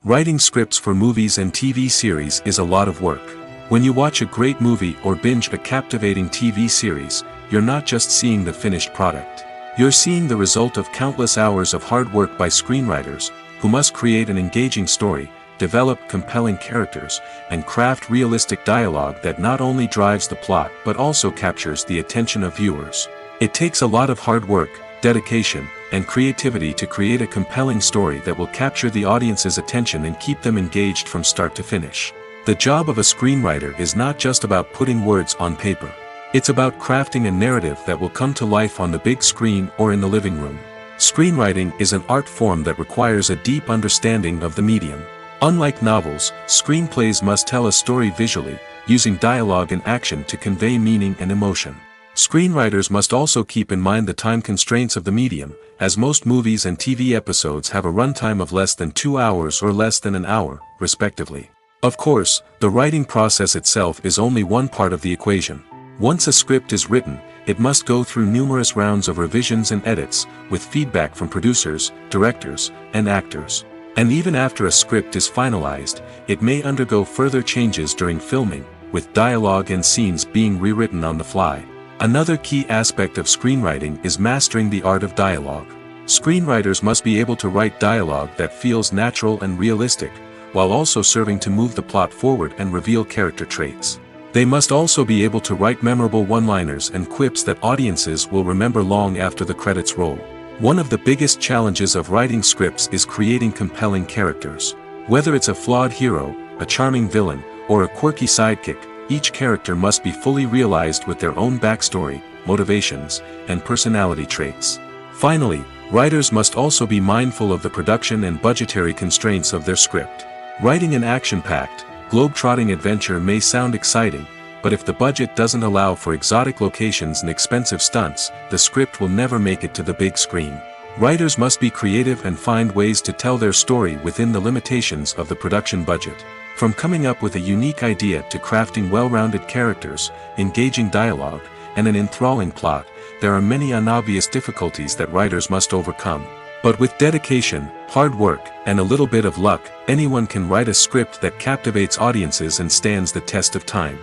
Writing scripts for movies and TV series is a lot of work. When you watch a great movie or binge a captivating TV series, you're not just seeing the finished product. You're seeing the result of countless hours of hard work by screenwriters, who must create an engaging story, develop compelling characters, and craft realistic dialogue that not only drives the plot but also captures the attention of viewers. It takes a lot of hard work, dedication, and creativity to create a compelling story that will capture the audience's attention and keep them engaged from start to finish. The job of a screenwriter is not just about putting words on paper. It's about crafting a narrative that will come to life on the big screen or in the living room. Screenwriting is an art form that requires a deep understanding of the medium. Unlike novels, screenplays must tell a story visually, using dialogue and action to convey meaning and emotion. Screenwriters must also keep in mind the time constraints of the medium, as most movies and TV episodes have a runtime of less than 2 hours or less than an hour, respectively. Of course, the writing process itself is only one part of the equation. Once a script is written, it must go through numerous rounds of revisions and edits, with feedback from producers, directors, and actors. And even after a script is finalized, it may undergo further changes during filming, with dialogue and scenes being rewritten on the fly. Another key aspect of screenwriting is mastering the art of dialogue. Screenwriters must be able to write dialogue that feels natural and realistic, while also serving to move the plot forward and reveal character traits. They must also be able to write memorable one-liners and quips that audiences will remember long after the credits roll. One of the biggest challenges of writing scripts is creating compelling characters. Whether it's a flawed hero, a charming villain, or a quirky sidekick, each character must be fully realized with their own backstory, motivations, and personality traits. Finally, writers must also be mindful of the production and budgetary constraints of their script. Writing an action-packed, globe-trotting adventure may sound exciting, but if the budget doesn't allow for exotic locations and expensive stunts, the script will never make it to the big screen. Writers must be creative and find ways to tell their story within the limitations of the production budget. From coming up with a unique idea to crafting well-rounded characters, engaging dialogue, and an enthralling plot, there are many unobvious difficulties that writers must overcome. But with dedication, hard work, and a little bit of luck, anyone can write a script that captivates audiences and stands the test of time.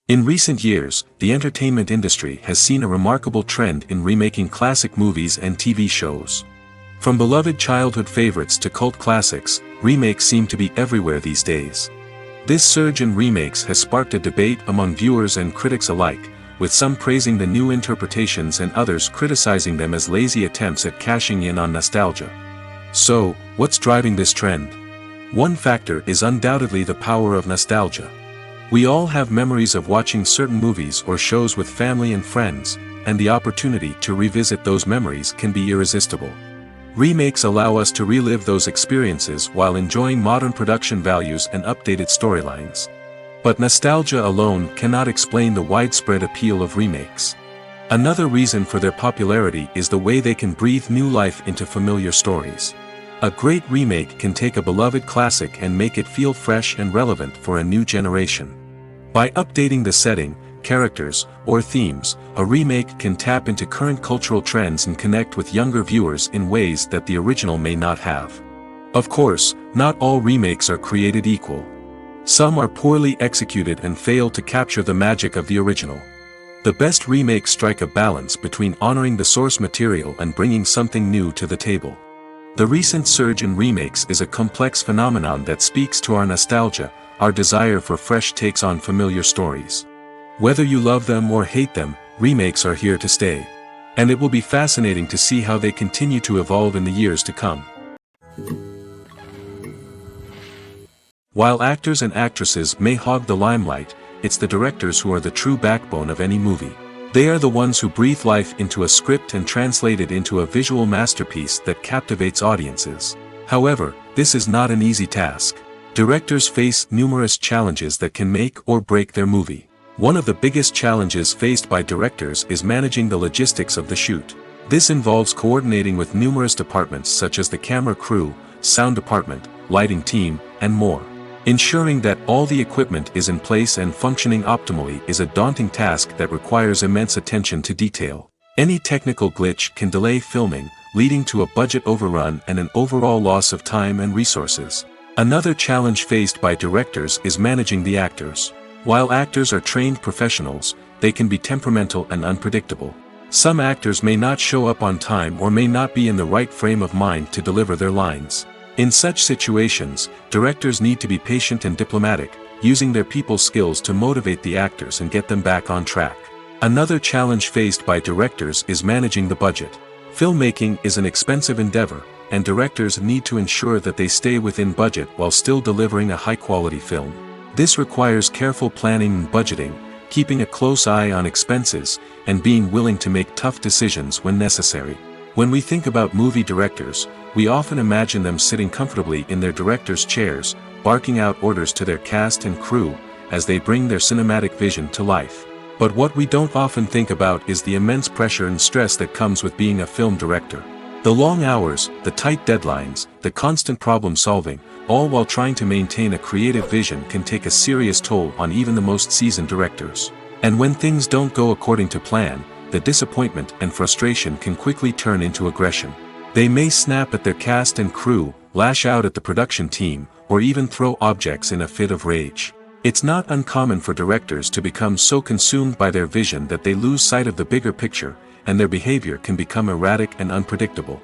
In recent years, the entertainment industry has seen a remarkable trend in remaking classic movies and TV shows. From beloved childhood favorites to cult classics, remakes seem to be everywhere these days. This surge in remakes has sparked a debate among viewers and critics alike, with some praising the new interpretations and others criticizing them as lazy attempts at cashing in on nostalgia. So, what's driving this trend? One factor is undoubtedly the power of nostalgia. We all have memories of watching certain movies or shows with family and friends, and the opportunity to revisit those memories can be irresistible. Remakes allow us to relive those experiences while enjoying modern production values and updated storylines. But nostalgia alone cannot explain the widespread appeal of remakes. Another reason for their popularity is the way they can breathe new life into familiar stories. A great remake can take a beloved classic and make it feel fresh and relevant for a new generation. By updating the setting, characters, or themes, a remake can tap into current cultural trends and connect with younger viewers in ways that the original may not have. Of course, not all remakes are created equal. Some are poorly executed and fail to capture the magic of the original. The best remakes strike a balance between honoring the source material and bringing something new to the table. The recent surge in remakes is a complex phenomenon that speaks to our nostalgia, our desire for fresh takes on familiar stories. Whether you love them or hate them, remakes are here to stay. And it will be fascinating to see how they continue to evolve in the years to come. While actors and actresses may hog the limelight, it's the directors who are the true backbone of any movie. They are the ones who breathe life into a script and translate it into a visual masterpiece that captivates audiences. However, this is not an easy task. Directors face numerous challenges that can make or break their movie. One of the biggest challenges faced by directors is managing the logistics of the shoot. This involves coordinating with numerous departments such as the camera crew, sound department, lighting team, and more. Ensuring that all the equipment is in place and functioning optimally is a daunting task that requires immense attention to detail. Any technical glitch can delay filming, leading to a budget overrun and an overall loss of time and resources. Another challenge faced by directors is managing the actors. While actors are trained professionals, they can be temperamental and unpredictable. Some actors may not show up on time or may not be in the right frame of mind to deliver their lines. In such situations, directors need to be patient and diplomatic, using their people skills to motivate the actors and get them back on track. Another challenge faced by directors is managing the budget. Filmmaking is an expensive endeavor, and directors need to ensure that they stay within budget while still delivering a high-quality film. This requires careful planning and budgeting, keeping a close eye on expenses, and being willing to make tough decisions when necessary. When we think about movie directors, we often imagine them sitting comfortably in their director's chairs, barking out orders to their cast and crew, as they bring their cinematic vision to life. But what we don't often think about is the immense pressure and stress that comes with being a film director. The long hours, the tight deadlines, the constant problem solving, all while trying to maintain a creative vision can take a serious toll on even the most seasoned directors. And when things don't go according to plan, the disappointment and frustration can quickly turn into aggression. They may snap at their cast and crew, lash out at the production team, or even throw objects in a fit of rage. It's not uncommon for directors to become so consumed by their vision that they lose sight of the bigger picture, and their behavior can become erratic and unpredictable.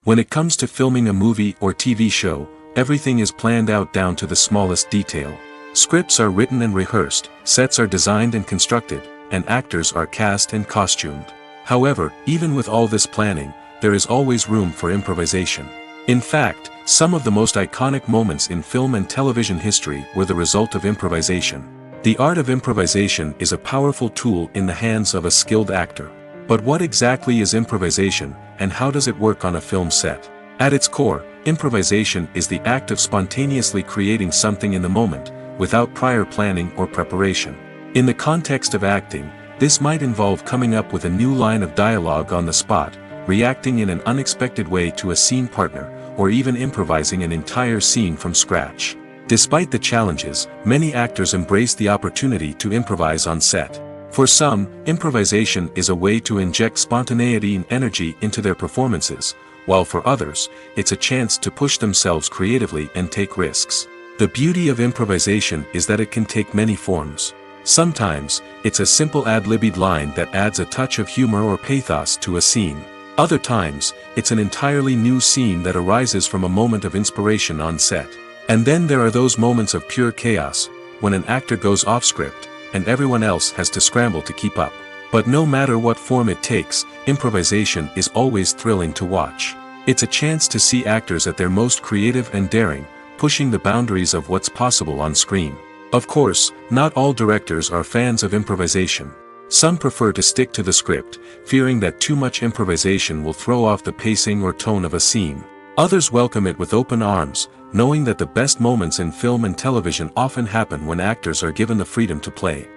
When it comes to filming a movie or TV show, everything is planned out down to the smallest detail. Scripts are written and rehearsed, sets are designed and constructed, and actors are cast and costumed. However, even with all this planning, there is always room for improvisation. In fact, some of the most iconic moments in film and television history were the result of improvisation. The art of improvisation is a powerful tool in the hands of a skilled actor. But what exactly is improvisation, and how does it work on a film set? At its core, improvisation is the act of spontaneously creating something in the moment, without prior planning or preparation. In the context of acting, this might involve coming up with a new line of dialogue on the spot, reacting in an unexpected way to a scene partner, or even improvising an entire scene from scratch. Despite the challenges, many actors embrace the opportunity to improvise on set. For some, improvisation is a way to inject spontaneity and energy into their performances, while for others, it's a chance to push themselves creatively and take risks. The beauty of improvisation is that it can take many forms. Sometimes, it's a simple ad-libbed line that adds a touch of humor or pathos to a scene. Other times, it's an entirely new scene that arises from a moment of inspiration on set. And then there are those moments of pure chaos, when an actor goes off script, and everyone else has to scramble to keep up. But no matter what form it takes, improvisation is always thrilling to watch. It's a chance to see actors at their most creative and daring, pushing the boundaries of what's possible on screen. Of course, not all directors are fans of improvisation. Some prefer to stick to the script, fearing that too much improvisation will throw off the pacing or tone of a scene. Others welcome it with open arms, knowing that the best moments in film and television often happen when actors are given the freedom to play.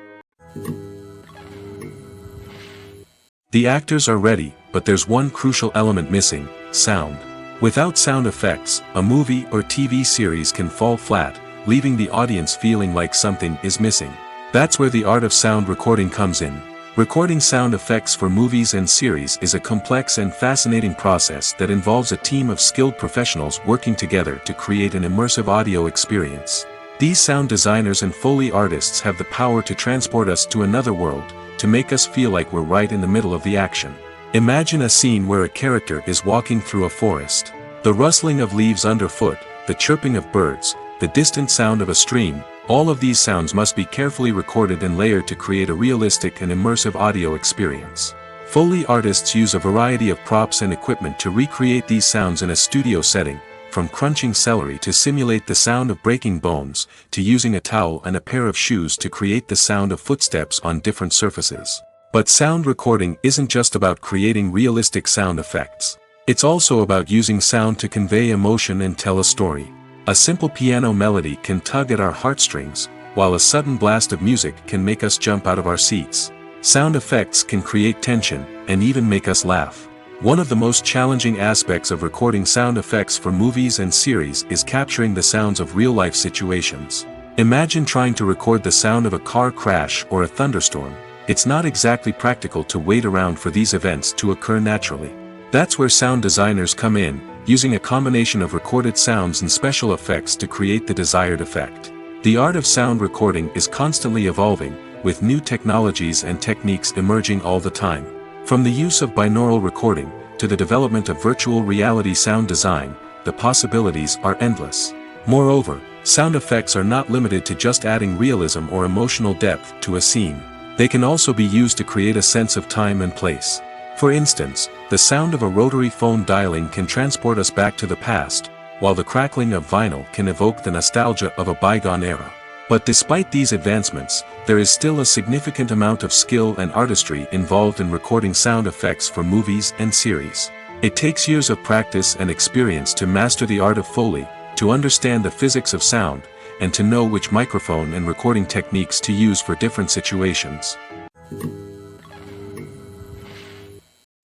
The actors are ready, but there's one crucial element missing: sound. Without sound effects, a movie or TV series can fall flat, leaving the audience feeling like something is missing. That's where the art of sound recording comes in. Recording sound effects for movies and series is a complex and fascinating process that involves a team of skilled professionals working together to create an immersive audio experience. These sound designers and Foley artists have the power to transport us to another world, to make us feel like we're right in the middle of the action. Imagine a scene where a character is walking through a forest. The rustling of leaves underfoot, the chirping of birds, the distant sound of a stream, all of these sounds must be carefully recorded and layered to create a realistic and immersive audio experience. Foley artists use a variety of props and equipment to recreate these sounds in a studio setting, from crunching celery to simulate the sound of breaking bones, to using a towel and a pair of shoes to create the sound of footsteps on different surfaces. But sound recording isn't just about creating realistic sound effects. It's also about using sound to convey emotion and tell a story. A simple piano melody can tug at our heartstrings, while a sudden blast of music can make us jump out of our seats. Sound effects can create tension, and even make us laugh. One of the most challenging aspects of recording sound effects for movies and series is capturing the sounds of real-life situations. Imagine trying to record the sound of a car crash or a thunderstorm. It's not exactly practical to wait around for these events to occur naturally. That's where sound designers come in, using a combination of recorded sounds and special effects to create the desired effect. The art of sound recording is constantly evolving, with new technologies and techniques emerging all the time. From the use of binaural recording, to the development of virtual reality sound design, the possibilities are endless. Moreover, sound effects are not limited to just adding realism or emotional depth to a scene. They can also be used to create a sense of time and place. For instance, the sound of a rotary phone dialing can transport us back to the past, while the crackling of vinyl can evoke the nostalgia of a bygone era. But despite these advancements, there is still a significant amount of skill and artistry involved in recording sound effects for movies and series. It takes years of practice and experience to master the art of Foley, to understand the physics of sound, and to know which microphone and recording techniques to use for different situations.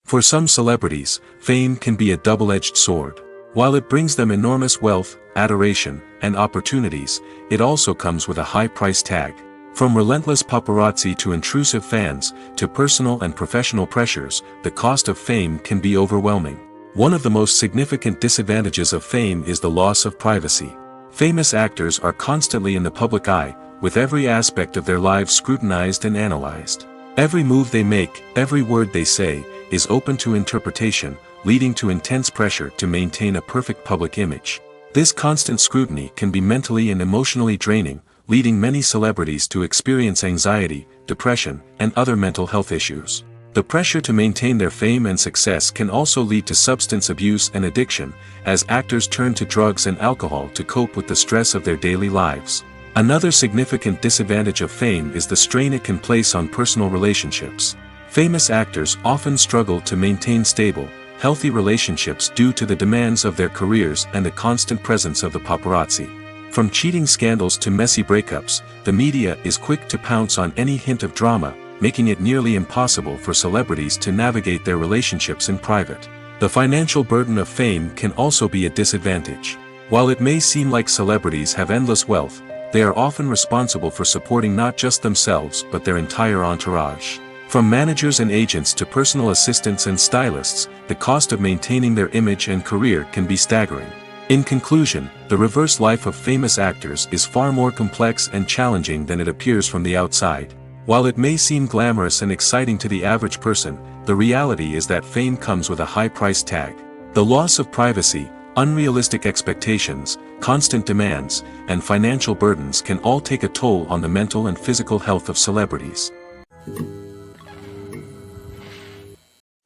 For some celebrities, fame can be a double-edged sword. While it brings them enormous wealth, adoration, and opportunities, it also comes with a high price tag. From relentless paparazzi to intrusive fans, to personal and professional pressures, the cost of fame can be overwhelming. One of the most significant disadvantages of fame is the loss of privacy. Famous actors are constantly in the public eye, with every aspect of their lives scrutinized and analyzed. Every move they make, every word they say, is open to interpretation, leading to intense pressure to maintain a perfect public image. This constant scrutiny can be mentally and emotionally draining, leading many celebrities to experience anxiety, depression, and other mental health issues. The pressure to maintain their fame and success can also lead to substance abuse and addiction, as actors turn to drugs and alcohol to cope with the stress of their daily lives. Another significant disadvantage of fame is the strain it can place on personal relationships. Famous actors often struggle to maintain stable, healthy relationships due to the demands of their careers and the constant presence of the paparazzi. From cheating scandals to messy breakups, the media is quick to pounce on any hint of drama, making it nearly impossible for celebrities to navigate their relationships in private. The financial burden of fame can also be a disadvantage. While it may seem like celebrities have endless wealth, they are often responsible for supporting not just themselves but their entire entourage. From managers and agents to personal assistants and stylists, the cost of maintaining their image and career can be staggering. In conclusion, the reverse life of famous actors is far more complex and challenging than it appears from the outside. While it may seem glamorous and exciting to the average person, the reality is that fame comes with a high price tag. The loss of privacy, unrealistic expectations, constant demands, and financial burdens can all take a toll on the mental and physical health of celebrities.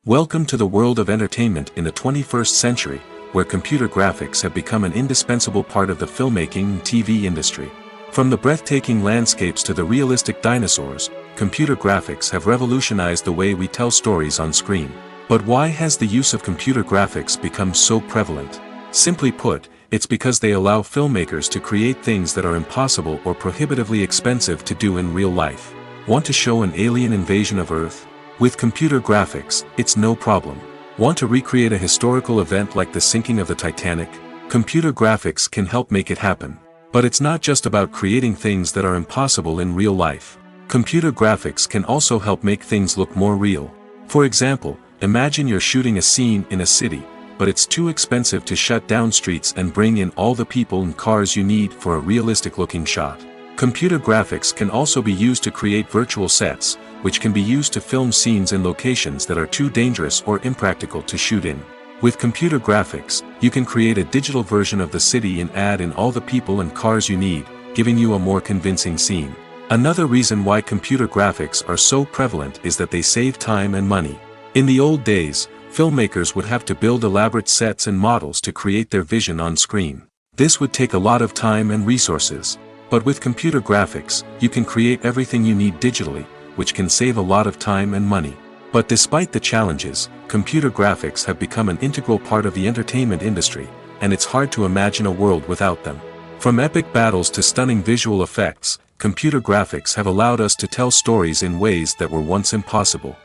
Welcome to the world of entertainment in the 21st century, where computer graphics have become an indispensable part of the filmmaking and TV industry. From the breathtaking landscapes to the realistic dinosaurs, computer graphics have revolutionized the way we tell stories on screen. But why has the use of computer graphics become so prevalent? Simply put, it's because they allow filmmakers to create things that are impossible or prohibitively expensive to do in real life. Want to show an alien invasion of Earth? With computer graphics, it's no problem. Want to recreate a historical event like the sinking of the Titanic? Computer graphics can help make it happen. But it's not just about creating things that are impossible in real life. Computer graphics can also help make things look more real. For example, imagine you're shooting a scene in a city, but it's too expensive to shut down streets and bring in all the people and cars you need for a realistic-looking shot. Computer graphics can also be used to create virtual sets, which can be used to film scenes in locations that are too dangerous or impractical to shoot in. With computer graphics, you can create a digital version of the city and add in all the people and cars you need, giving you a more convincing scene. Another reason why computer graphics are so prevalent is that they save time and money. In the old days, filmmakers would have to build elaborate sets and models to create their vision on screen. This would take a lot of time and resources. But with computer graphics, you can create everything you need digitally, which can save a lot of time and money. But despite the challenges, computer graphics have become an integral part of the entertainment industry, and it's hard to imagine a world without them. From epic battles to stunning visual effects, computer graphics have allowed us to tell stories in ways that were once impossible.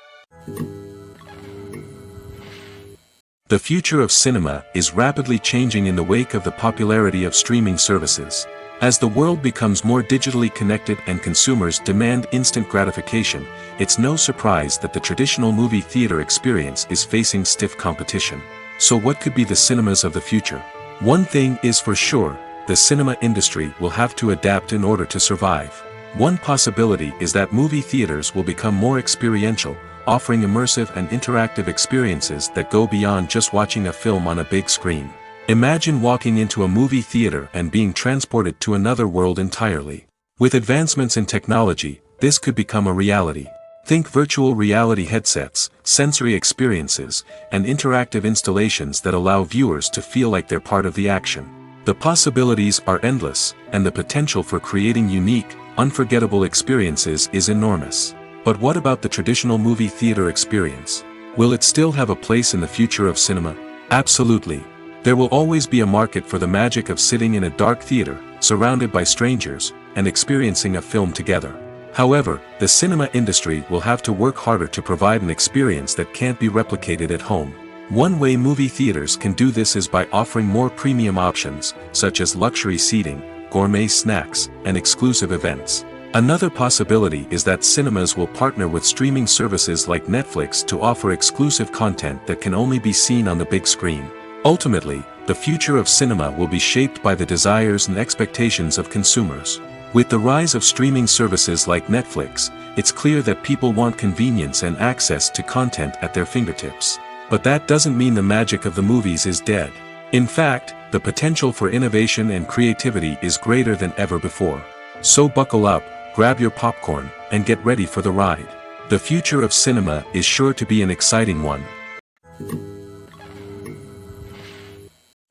The future of cinema is rapidly changing in the wake of the popularity of streaming services. As the world becomes more digitally connected and consumers demand instant gratification, it's no surprise that the traditional movie theater experience is facing stiff competition. So what could be the cinemas of the future? One thing is for sure, the cinema industry will have to adapt in order to survive. One possibility is that movie theaters will become more experiential, offering immersive and interactive experiences that go beyond just watching a film on a big screen. Imagine walking into a movie theater and being transported to another world entirely. With advancements in technology, this could become a reality. Think virtual reality headsets, sensory experiences, and interactive installations that allow viewers to feel like they're part of the action. The possibilities are endless, and the potential for creating unique, unforgettable experiences is enormous. But what about the traditional movie theater experience? Will it still have a place in the future of cinema? Absolutely. There will always be a market for the magic of sitting in a dark theater, surrounded by strangers, and experiencing a film together. However, the cinema industry will have to work harder to provide an experience that can't be replicated at home. One way movie theaters can do this is by offering more premium options, such as luxury seating, gourmet snacks, and exclusive events. Another possibility is that cinemas will partner with streaming services like Netflix to offer exclusive content that can only be seen on the big screen. Ultimately, the future of cinema will be shaped by the desires and expectations of consumers. With the rise of streaming services like Netflix, it's clear that people want convenience and access to content at their fingertips. But that doesn't mean the magic of the movies is dead. In fact, the potential for innovation and creativity is greater than ever before. So buckle up, grab your popcorn, and get ready for the ride. The future of cinema is sure to be an exciting one.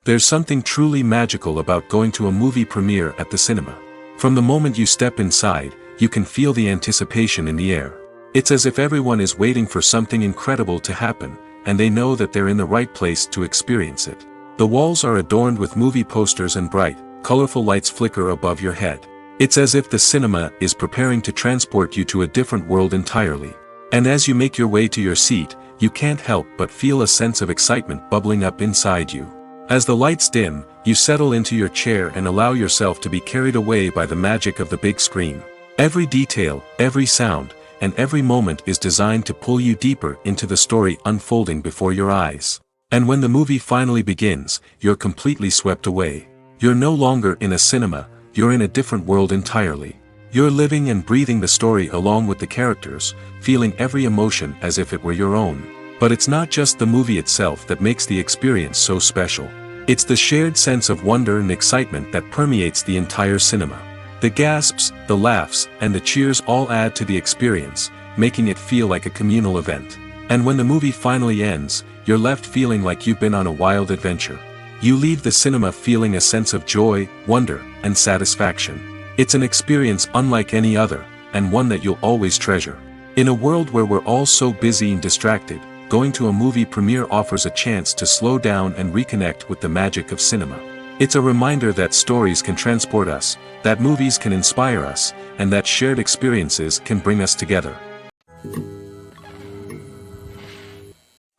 There's something truly magical about going to a movie premiere at the cinema. From the moment you step inside, you can feel the anticipation in the air. It's as if everyone is waiting for something incredible to happen, and they know that they're in the right place to experience it. The walls are adorned with movie posters and bright, colorful lights flicker above your head. It's as if the cinema is preparing to transport you to a different world entirely. And as you make your way to your seat, you can't help but feel a sense of excitement bubbling up inside you. As the lights dim, you settle into your chair and allow yourself to be carried away by the magic of the big screen. Every detail, every sound, and every moment is designed to pull you deeper into the story unfolding before your eyes. And when the movie finally begins, you're completely swept away. You're no longer in a cinema, you're in a different world entirely. You're living and breathing the story along with the characters, feeling every emotion as if it were your own. But it's not just the movie itself that makes the experience so special. It's the shared sense of wonder and excitement that permeates the entire cinema. The gasps, the laughs, and the cheers all add to the experience, making it feel like a communal event. And when the movie finally ends, you're left feeling like you've been on a wild adventure. You leave the cinema feeling a sense of joy, wonder, and satisfaction. It's an experience unlike any other, and one that you'll always treasure. In a world where we're all so busy and distracted, going to a movie premiere offers a chance to slow down and reconnect with the magic of cinema. It's a reminder that stories can transport us, that movies can inspire us, and that shared experiences can bring us together.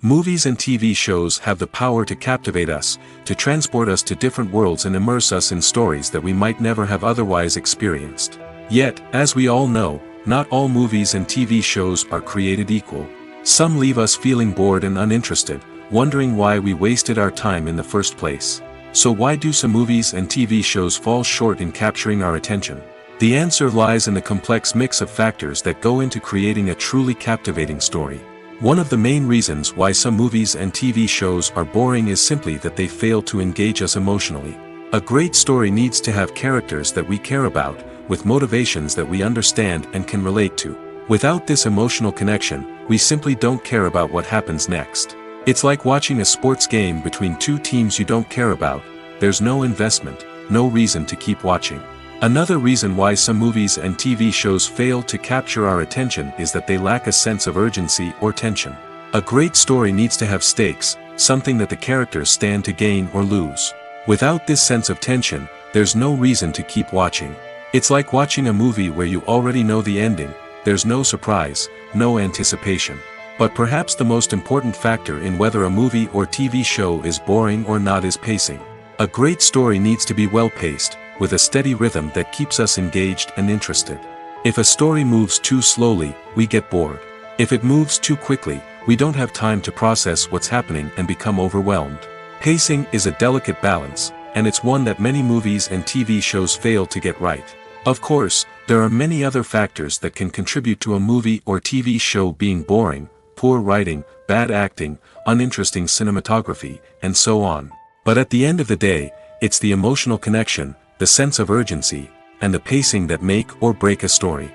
Movies and TV shows have the power to captivate us, to transport us to different worlds and immerse us in stories that we might never have otherwise experienced. Yet, as we all know, not all movies and TV shows are created equal. Some leave us feeling bored and uninterested, wondering why we wasted our time in the first place. So why do some movies and TV shows fall short in capturing our attention? The answer lies in the complex mix of factors that go into creating a truly captivating story. One of the main reasons why some movies and TV shows are boring is simply that they fail to engage us emotionally. A great story needs to have characters that we care about, with motivations that we understand and can relate to. Without this emotional connection, we simply don't care about what happens next. It's like watching a sports game between two teams you don't care about. There's no investment, no reason to keep watching. Another reason why some movies and TV shows fail to capture our attention is that they lack a sense of urgency or tension. A great story needs to have stakes, something that the characters stand to gain or lose. Without this sense of tension, there's no reason to keep watching. It's like watching a movie where you already know the ending. There's no surprise, no anticipation. But perhaps the most important factor in whether a movie or TV show is boring or not is pacing. A great story needs to be well-paced, with a steady rhythm that keeps us engaged and interested. If a story moves too slowly, we get bored. If it moves too quickly, we don't have time to process what's happening and become overwhelmed. Pacing is a delicate balance, and it's one that many movies and TV shows fail to get right. Of course, there are many other factors that can contribute to a movie or TV show being boring: poor writing, bad acting, uninteresting cinematography, and so on. But at the end of the day, it's the emotional connection, the sense of urgency, and the pacing that make or break a story.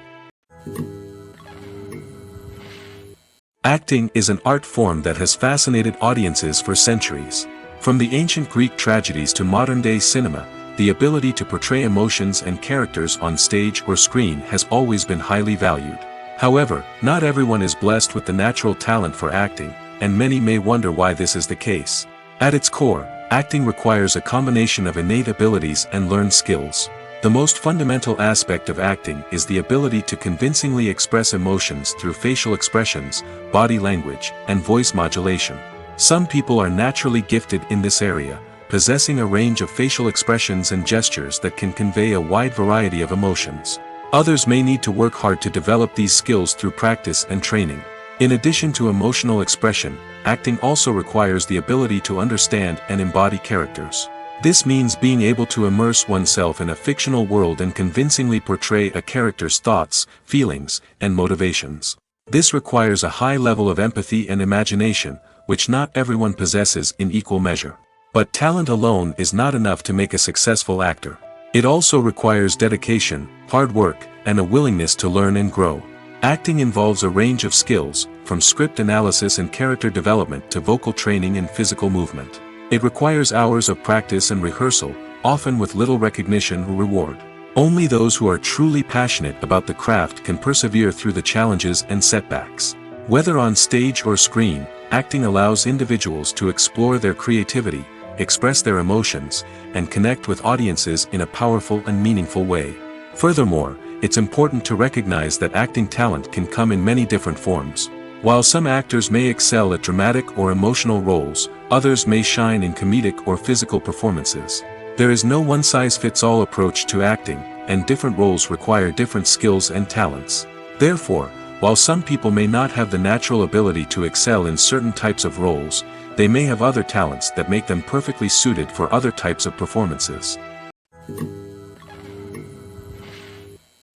Acting is an art form that has fascinated audiences for centuries. From the ancient Greek tragedies to modern-day cinema, the ability to portray emotions and characters on stage or screen has always been highly valued. However, not everyone is blessed with the natural talent for acting, and many may wonder why this is the case. At its core, acting requires a combination of innate abilities and learned skills. The most fundamental aspect of acting is the ability to convincingly express emotions through facial expressions, body language, and voice modulation. Some people are naturally gifted in this area, possessing a range of facial expressions and gestures that can convey a wide variety of emotions. Others may need to work hard to develop these skills through practice and training. In addition to emotional expression, acting also requires the ability to understand and embody characters. This means being able to immerse oneself in a fictional world and convincingly portray a character's thoughts, feelings, and motivations. This requires a high level of empathy and imagination, which not everyone possesses in equal measure. But talent alone is not enough to make a successful actor. It also requires dedication, hard work, and a willingness to learn and grow. Acting involves a range of skills, from script analysis and character development to vocal training and physical movement. It requires hours of practice and rehearsal, often with little recognition or reward. Only those who are truly passionate about the craft can persevere through the challenges and setbacks. Whether on stage or screen, acting allows individuals to explore their creativity, express their emotions, and connect with audiences in a powerful and meaningful way. Furthermore, it's important to recognize that acting talent can come in many different forms. While some actors may excel at dramatic or emotional roles, others may shine in comedic or physical performances. There is no one-size-fits-all approach to acting, and different roles require different skills and talents. Therefore, while some people may not have the natural ability to excel in certain types of roles, they may have other talents that make them perfectly suited for other types of performances.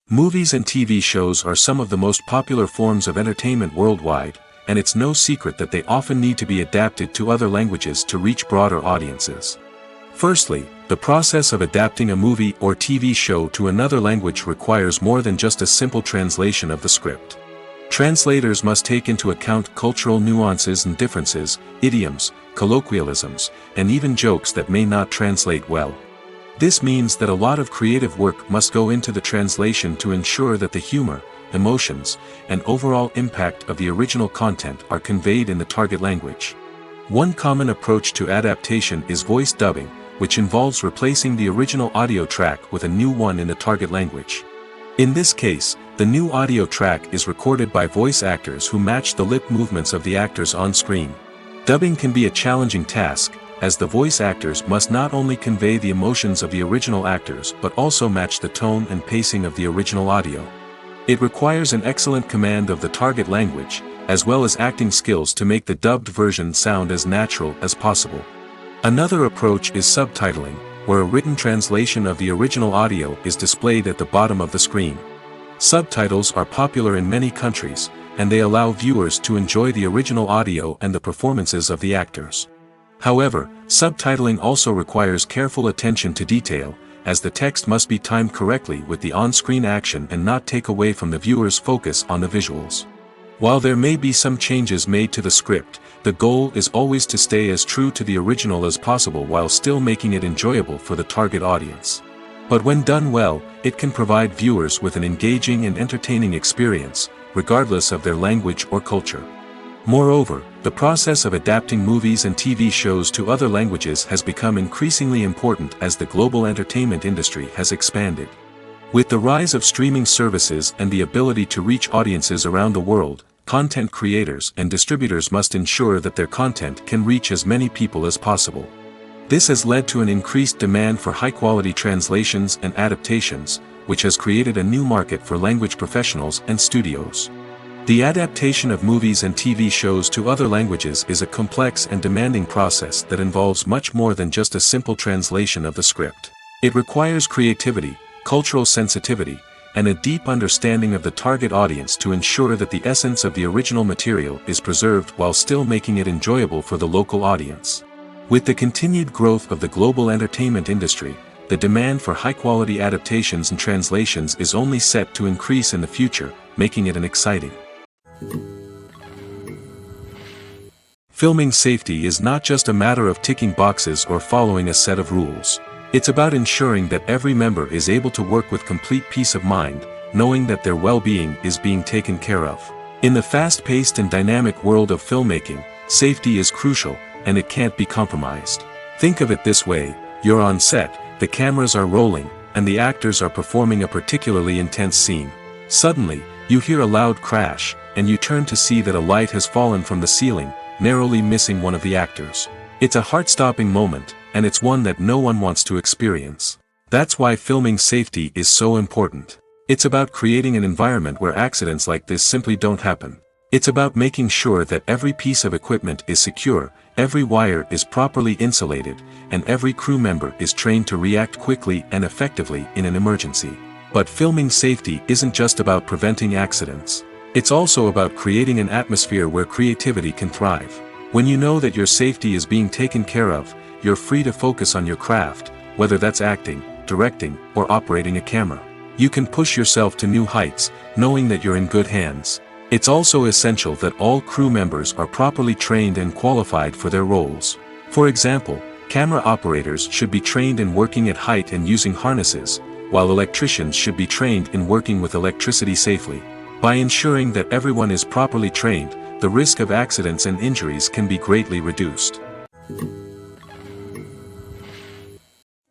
Movies and TV shows are some of the most popular forms of entertainment worldwide, and it's no secret that they often need to be adapted to other languages to reach broader audiences. Firstly, the process of adapting a movie or TV show to another language requires more than just a simple translation of the script. Translators must take into account cultural nuances and differences, idioms, colloquialisms, and even jokes that may not translate well. This means that a lot of creative work must go into the translation to ensure that the humor, emotions, and overall impact of the original content are conveyed in the target language. One common approach to adaptation is voice dubbing, which involves replacing the original audio track with a new one in the target language. In this case, the new audio track is recorded by voice actors who match the lip movements of the actors on screen. Dubbing can be a challenging task, as the voice actors must not only convey the emotions of the original actors but also match the tone and pacing of the original audio. It requires an excellent command of the target language, as well as acting skills to make the dubbed version sound as natural as possible. Another approach is subtitling, where a written translation of the original audio is displayed at the bottom of the screen. Subtitles are popular in many countries, and they allow viewers to enjoy the original audio and the performances of the actors. However, subtitling also requires careful attention to detail, as the text must be timed correctly with the on-screen action and not take away from the viewer's focus on the visuals. While there may be some changes made to the script, the goal is always to stay as true to the original as possible while still making it enjoyable for the target audience. But when done well, it can provide viewers with an engaging and entertaining experience, regardless of their language or culture. Moreover, the process of adapting movies and TV shows to other languages has become increasingly important as the global entertainment industry has expanded. With the rise of streaming services and the ability to reach audiences around the world, content creators and distributors must ensure that their content can reach as many people as possible. This has led to an increased demand for high-quality translations and adaptations, which has created a new market for language professionals and studios. The adaptation of movies and TV shows to other languages is a complex and demanding process that involves much more than just a simple translation of the script. It requires creativity, cultural sensitivity, and a deep understanding of the target audience to ensure that the essence of the original material is preserved while still making it enjoyable for the local audience. With the continued growth of the global entertainment industry, the demand for high-quality adaptations and translations is only set to increase in the future, making it an exciting. Filming safety is not just a matter of ticking boxes or following a set of rules. It's about ensuring that every member is able to work with complete peace of mind, knowing that their well-being is being taken care of. In the fast-paced and dynamic world of filmmaking, safety is crucial, and it can't be compromised. Think of it this way: you're on set, the cameras are rolling, and the actors are performing a particularly intense scene. Suddenly, you hear a loud crash, and you turn to see that a light has fallen from the ceiling, narrowly missing one of the actors. It's a heart-stopping moment, and it's one that no one wants to experience. That's why filming safety is so important. It's about creating an environment where accidents like this simply don't happen. It's about making sure that every piece of equipment is secure, every wire is properly insulated, and every crew member is trained to react quickly and effectively in an emergency. But filming safety isn't just about preventing accidents. It's also about creating an atmosphere where creativity can thrive. When you know that your safety is being taken care of, you're free to focus on your craft, whether that's acting, directing, or operating a camera. You can push yourself to new heights, knowing that you're in good hands. It's also essential that all crew members are properly trained and qualified for their roles. For example, camera operators should be trained in working at height and using harnesses, while electricians should be trained in working with electricity safely. By ensuring that everyone is properly trained, the risk of accidents and injuries can be greatly reduced.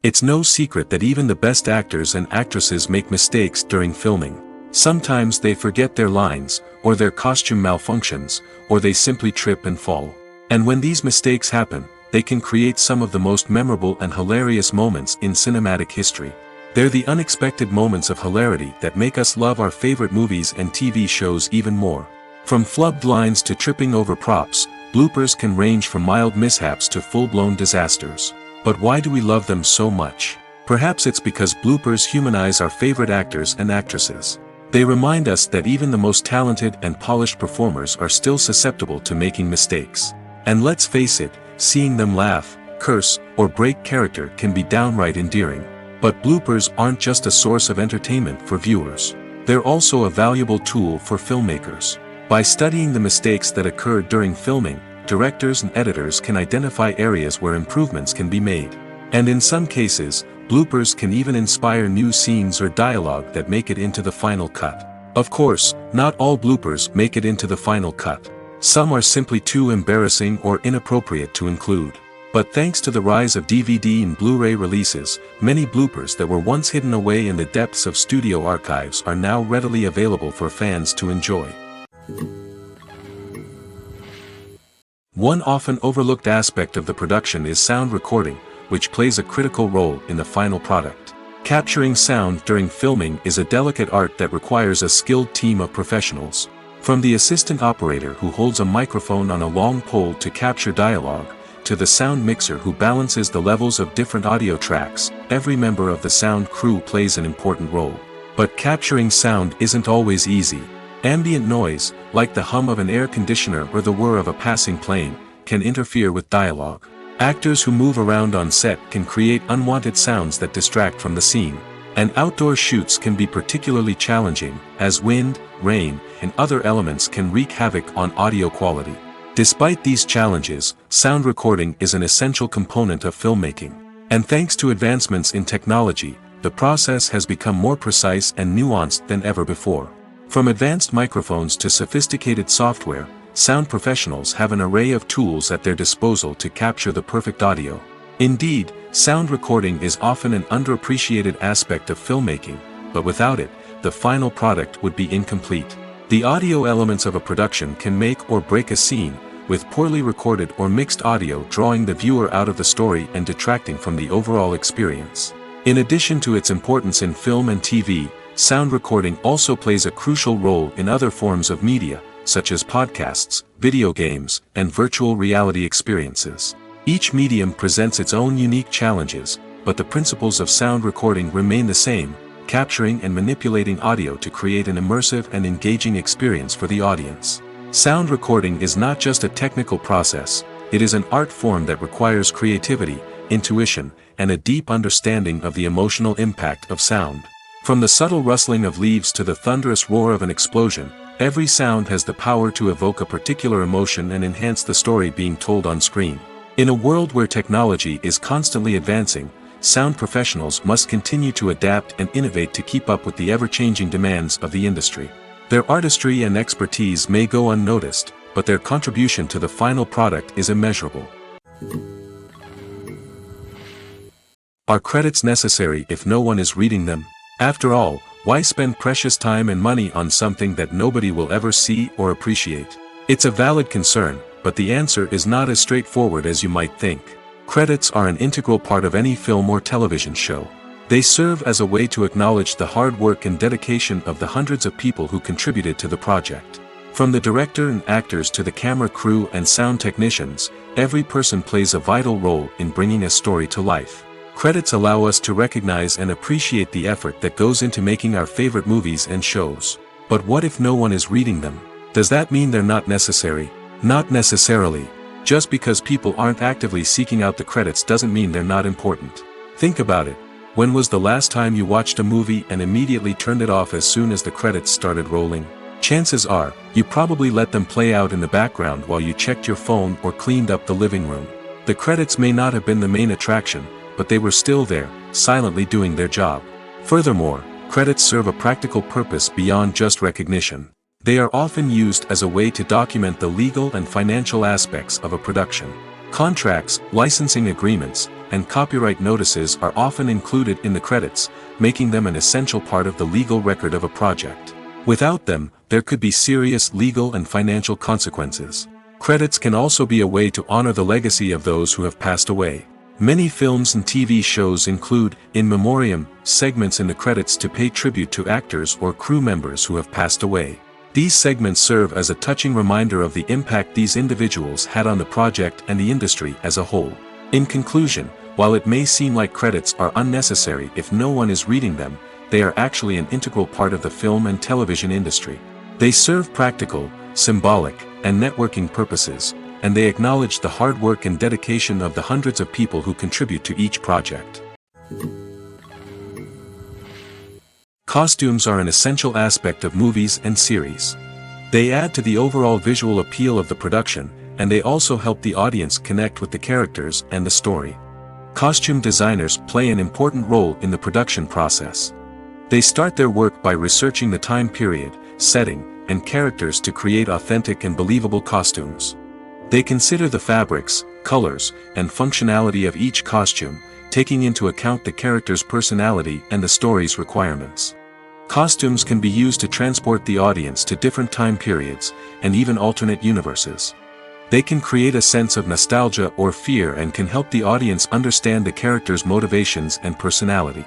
It's no secret that even the best actors and actresses make mistakes during filming. Sometimes they forget their lines, or their costume malfunctions, or they simply trip and fall. And when these mistakes happen, they can create some of the most memorable and hilarious moments in cinematic history. They're the unexpected moments of hilarity that make us love our favorite movies and TV shows even more. From flubbed lines to tripping over props, bloopers can range from mild mishaps to full-blown disasters. But why do we love them so much? Perhaps it's because bloopers humanize our favorite actors and actresses. They remind us that even the most talented and polished performers are still susceptible to making mistakes. And let's face it, seeing them laugh, curse, or break character can be downright endearing. But bloopers aren't just a source of entertainment for viewers. They're also a valuable tool for filmmakers. By studying the mistakes that occur during filming, directors and editors can identify areas where improvements can be made. And in some cases, bloopers can even inspire new scenes or dialogue that make it into the final cut. Of course, not all bloopers make it into the final cut. Some are simply too embarrassing or inappropriate to include. But thanks to the rise of DVD and Blu-ray releases, many bloopers that were once hidden away in the depths of studio archives are now readily available for fans to enjoy. One often overlooked aspect of the production is sound recording, which plays a critical role in the final product. Capturing sound during filming is a delicate art that requires a skilled team of professionals. From the assistant operator who holds a microphone on a long pole to capture dialogue, to the sound mixer who balances the levels of different audio tracks, every member of the sound crew plays an important role. But capturing sound isn't always easy. Ambient noise, like the hum of an air conditioner or the whir of a passing plane, can interfere with dialogue. Actors who move around on set can create unwanted sounds that distract from the scene. And outdoor shoots can be particularly challenging, as wind, rain, and other elements can wreak havoc on audio quality. Despite these challenges, sound recording is an essential component of filmmaking. And thanks to advancements in technology, the process has become more precise and nuanced than ever before. From advanced microphones to sophisticated software, sound professionals have an array of tools at their disposal to capture the perfect audio. Indeed, sound recording is often an underappreciated aspect of filmmaking, but without it, the final product would be incomplete. The audio elements of a production can make or break a scene, with poorly recorded or mixed audio drawing the viewer out of the story and detracting from the overall experience. In addition to its importance in film and TV, sound recording also plays a crucial role in other forms of media, such as podcasts, video games, and virtual reality experiences. Each medium presents its own unique challenges, but the principles of sound recording remain the same, capturing and manipulating audio to create an immersive and engaging experience for the audience. Sound recording is not just a technical process, it is an art form that requires creativity, intuition, and a deep understanding of the emotional impact of sound. From the subtle rustling of leaves to the thunderous roar of an explosion, every sound has the power to evoke a particular emotion and enhance the story being told on screen. In a world where technology is constantly advancing, sound professionals must continue to adapt and innovate to keep up with the ever-changing demands of the industry. Their artistry and expertise may go unnoticed, but their contribution to the final product is immeasurable. Are credits necessary if no one is reading them? After all, why spend precious time and money on something that nobody will ever see or appreciate? It's a valid concern, but the answer is not as straightforward as you might think. Credits are an integral part of any film or television show. They serve as a way to acknowledge the hard work and dedication of the hundreds of people who contributed to the project. From the director and actors to the camera crew and sound technicians, every person plays a vital role in bringing a story to life. Credits allow us to recognize and appreciate the effort that goes into making our favorite movies and shows. But what if no one is reading them? Does that mean they're not necessary? Not necessarily. Just because people aren't actively seeking out the credits doesn't mean they're not important. Think about it. When was the last time you watched a movie and immediately turned it off as soon as the credits started rolling? Chances are, you probably let them play out in the background while you checked your phone or cleaned up the living room. The credits may not have been the main attraction, but they were still there, silently doing their job. Furthermore, credits serve a practical purpose beyond just recognition. They are often used as a way to document the legal and financial aspects of a production. Contracts, licensing agreements, and copyright notices are often included in the credits, making them an essential part of the legal record of a project. Without them, there could be serious legal and financial consequences. Credits can also be a way to honor the legacy of those who have passed away. Many films and TV shows include, in memoriam, segments in the credits to pay tribute to actors or crew members who have passed away. These segments serve as a touching reminder of the impact these individuals had on the project and the industry as a whole. In conclusion, while it may seem like credits are unnecessary if no one is reading them, they are actually an integral part of the film and television industry. They serve practical, symbolic, and networking purposes, and they acknowledge the hard work and dedication of the hundreds of people who contribute to each project. Costumes are an essential aspect of movies and series. They add to the overall visual appeal of the production, and they also help the audience connect with the characters and the story. Costume designers play an important role in the production process. They start their work by researching the time period, setting, and characters to create authentic and believable costumes. They consider the fabrics, colors, and functionality of each costume, taking into account the character's personality and the story's requirements. Costumes can be used to transport the audience to different time periods, and even alternate universes. They can create a sense of nostalgia or fear and can help the audience understand the character's motivations and personality.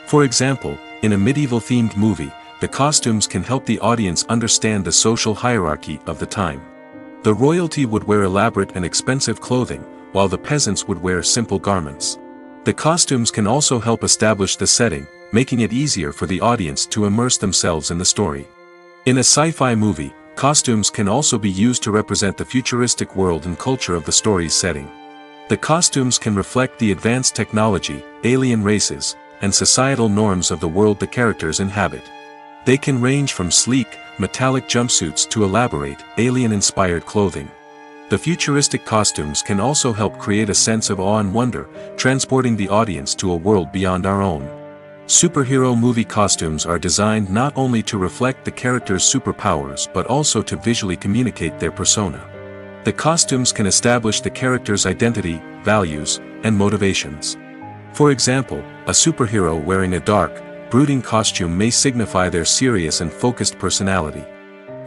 For example, in a medieval-themed movie, the costumes can help the audience understand the social hierarchy of the time. The royalty would wear elaborate and expensive clothing, while the peasants would wear simple garments. The costumes can also help establish the setting, making it easier for the audience to immerse themselves in the story. In a sci-fi movie, costumes can also be used to represent the futuristic world and culture of the story's setting. The costumes can reflect the advanced technology, alien races, and societal norms of the world the characters inhabit. They can range from sleek, metallic jumpsuits to elaborate, alien-inspired clothing. The futuristic costumes can also help create a sense of awe and wonder, transporting the audience to a world beyond our own. Superhero movie costumes are designed not only to reflect the character's superpowers but also to visually communicate their persona. The costumes can establish the character's identity, values, and motivations. For example, a superhero wearing a dark, brooding costume may signify their serious and focused personality.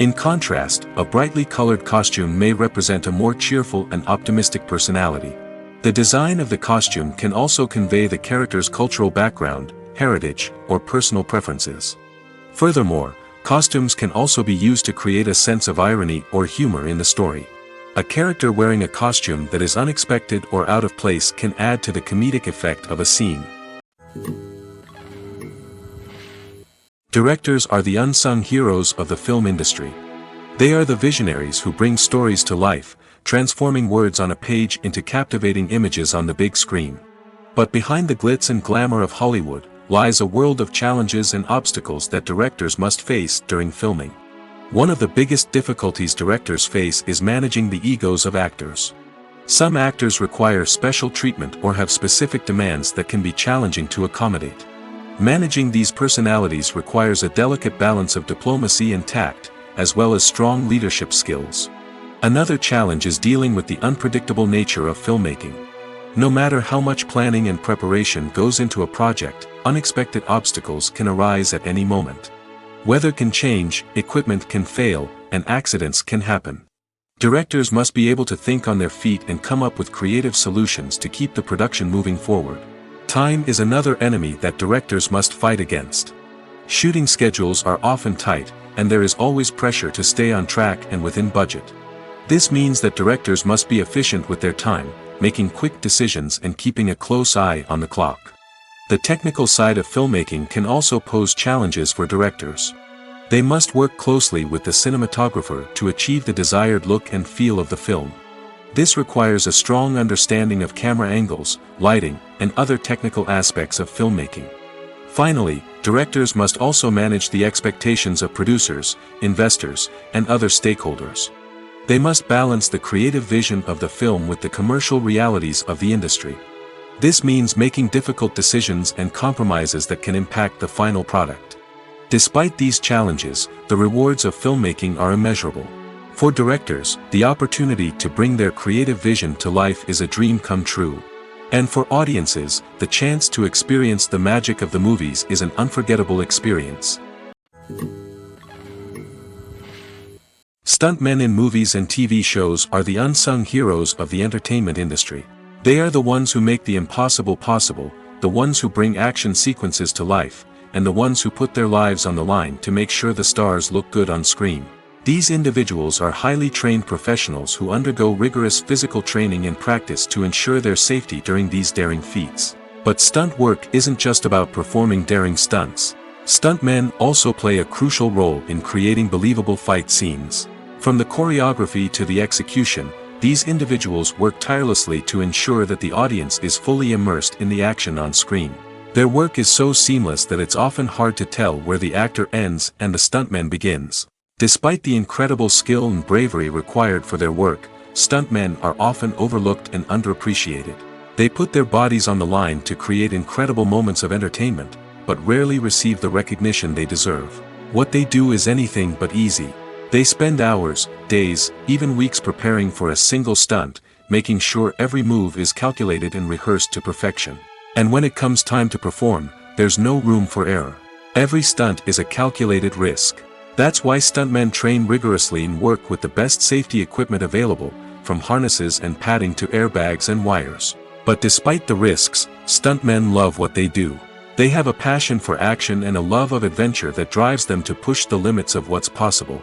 In contrast, a brightly colored costume may represent a more cheerful and optimistic personality. The design of the costume can also convey the character's cultural background, heritage, or personal preferences. Furthermore, costumes can also be used to create a sense of irony or humor in the story. A character wearing a costume that is unexpected or out of place can add to the comedic effect of a scene. Directors are the unsung heroes of the film industry. They are the visionaries who bring stories to life, transforming words on a page into captivating images on the big screen. But behind the glitz and glamour of Hollywood lies a world of challenges and obstacles that directors must face during filming. One of the biggest difficulties directors face is managing the egos of actors. Some actors require special treatment or have specific demands that can be challenging to accommodate. Managing these personalities requires a delicate balance of diplomacy and tact, as well as strong leadership skills. Another challenge is dealing with the unpredictable nature of filmmaking. No matter how much planning and preparation goes into a project, unexpected obstacles can arise at any moment. Weather can change, equipment can fail, and accidents can happen. Directors must be able to think on their feet and come up with creative solutions to keep the production moving forward. Time is another enemy that directors must fight against. Shooting schedules are often tight, and there is always pressure to stay on track and within budget. This means that directors must be efficient with their time, making quick decisions and keeping a close eye on the clock. The technical side of filmmaking can also pose challenges for directors. They must work closely with the cinematographer to achieve the desired look and feel of the film. This requires a strong understanding of camera angles, lighting, and other technical aspects of filmmaking. Finally, directors must also manage the expectations of producers, investors, and other stakeholders. They must balance the creative vision of the film with the commercial realities of the industry. This means making difficult decisions and compromises that can impact the final product. Despite these challenges, the rewards of filmmaking are immeasurable. For directors, the opportunity to bring their creative vision to life is a dream come true. And for audiences, the chance to experience the magic of the movies is an unforgettable experience. Stuntmen in movies and TV shows are the unsung heroes of the entertainment industry. They are the ones who make the impossible possible, the ones who bring action sequences to life, and the ones who put their lives on the line to make sure the stars look good on screen. These individuals are highly trained professionals who undergo rigorous physical training and practice to ensure their safety during these daring feats. But stunt work isn't just about performing daring stunts. Stuntmen also play a crucial role in creating believable fight scenes. From the choreography to the execution, these individuals work tirelessly to ensure that the audience is fully immersed in the action on screen. Their work is so seamless that it's often hard to tell where the actor ends and the stuntman begins. Despite the incredible skill and bravery required for their work, stuntmen are often overlooked and underappreciated. They put their bodies on the line to create incredible moments of entertainment, but rarely receive the recognition they deserve. What they do is anything but easy. They spend hours, days, even weeks preparing for a single stunt, making sure every move is calculated and rehearsed to perfection. And when it comes time to perform, there's no room for error. Every stunt is a calculated risk. That's why stuntmen train rigorously and work with the best safety equipment available, from harnesses and padding to airbags and wires. But despite the risks, stuntmen love what they do. They have a passion for action and a love of adventure that drives them to push the limits of what's possible.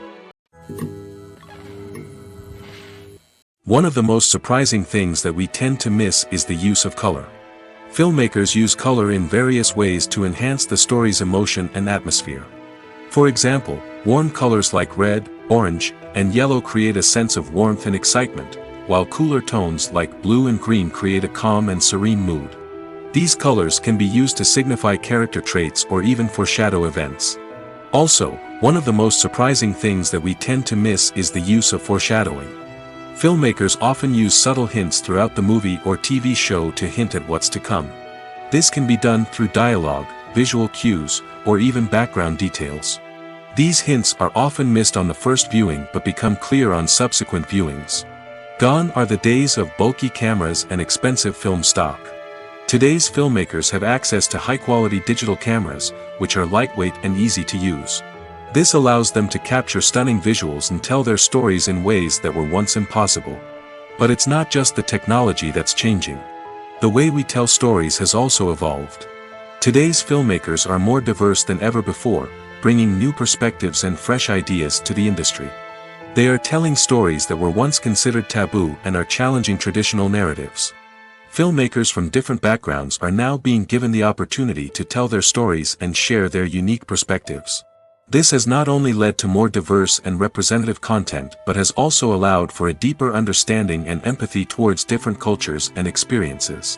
One of the most surprising things that we tend to miss is the use of color. Filmmakers use color in various ways to enhance the story's emotion and atmosphere. For example, warm colors like red, orange, and yellow create a sense of warmth and excitement, while cooler tones like blue and green create a calm and serene mood. These colors can be used to signify character traits or even foreshadow events. Also, one of the most surprising things that we tend to miss is the use of foreshadowing. Filmmakers often use subtle hints throughout the movie or TV show to hint at what's to come. This can be done through dialogue, visual cues, or even background details. These hints are often missed on the first viewing but become clear on subsequent viewings. Gone are the days of bulky cameras and expensive film stock. Today's filmmakers have access to high-quality digital cameras, which are lightweight and easy to use. This allows them to capture stunning visuals and tell their stories in ways that were once impossible. But it's not just the technology that's changing. The way we tell stories has also evolved. Today's filmmakers are more diverse than ever before, bringing new perspectives and fresh ideas to the industry. They are telling stories that were once considered taboo and are challenging traditional narratives. Filmmakers from different backgrounds are now being given the opportunity to tell their stories and share their unique perspectives. This has not only led to more diverse and representative content but has also allowed for a deeper understanding and empathy towards different cultures and experiences.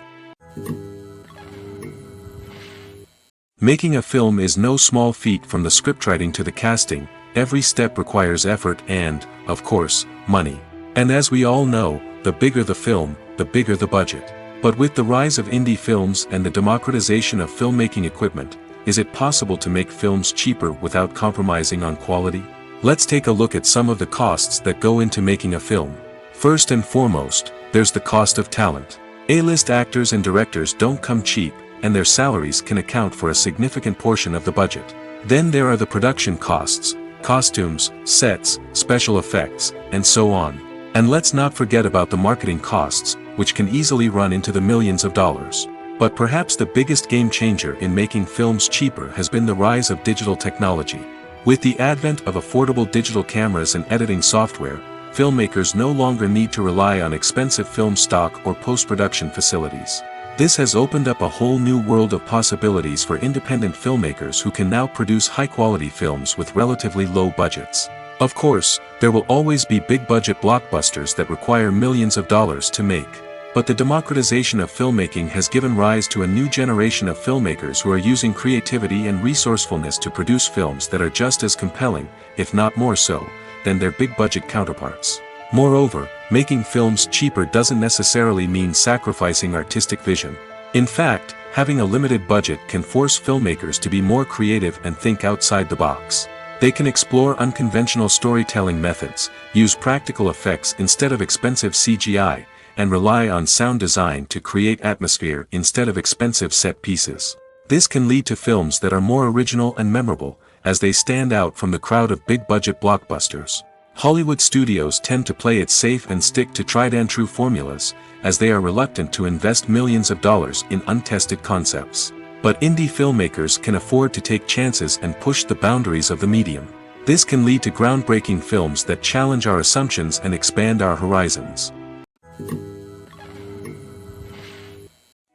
Making a film is no small feat. From the scriptwriting to the casting, every step requires effort and, of course, money. And as we all know, the bigger the film, the bigger the budget. But with the rise of indie films and the democratization of filmmaking equipment, is it possible to make films cheaper without compromising on quality? Let's take a look at some of the costs that go into making a film. First and foremost, there's the cost of talent. A-list actors and directors don't come cheap, and their salaries can account for a significant portion of the budget. Then there are the production costs, costumes, sets, special effects, and so on. And let's not forget about the marketing costs, which can easily run into the millions of dollars. But perhaps the biggest game changer in making films cheaper has been the rise of digital technology. With the advent of affordable digital cameras and editing software, filmmakers no longer need to rely on expensive film stock or post-production facilities. This has opened up a whole new world of possibilities for independent filmmakers who can now produce high-quality films with relatively low budgets. Of course, there will always be big-budget blockbusters that require millions of dollars to make. But the democratization of filmmaking has given rise to a new generation of filmmakers who are using creativity and resourcefulness to produce films that are just as compelling, if not more so, than their big-budget counterparts. Moreover, making films cheaper doesn't necessarily mean sacrificing artistic vision. In fact, having a limited budget can force filmmakers to be more creative and think outside the box. They can explore unconventional storytelling methods, use practical effects instead of expensive CGI, and rely on sound design to create atmosphere instead of expensive set pieces. This can lead to films that are more original and memorable, as they stand out from the crowd of big-budget blockbusters. Hollywood studios tend to play it safe and stick to tried-and-true formulas, as they are reluctant to invest millions of dollars in untested concepts. But indie filmmakers can afford to take chances and push the boundaries of the medium. This can lead to groundbreaking films that challenge our assumptions and expand our horizons.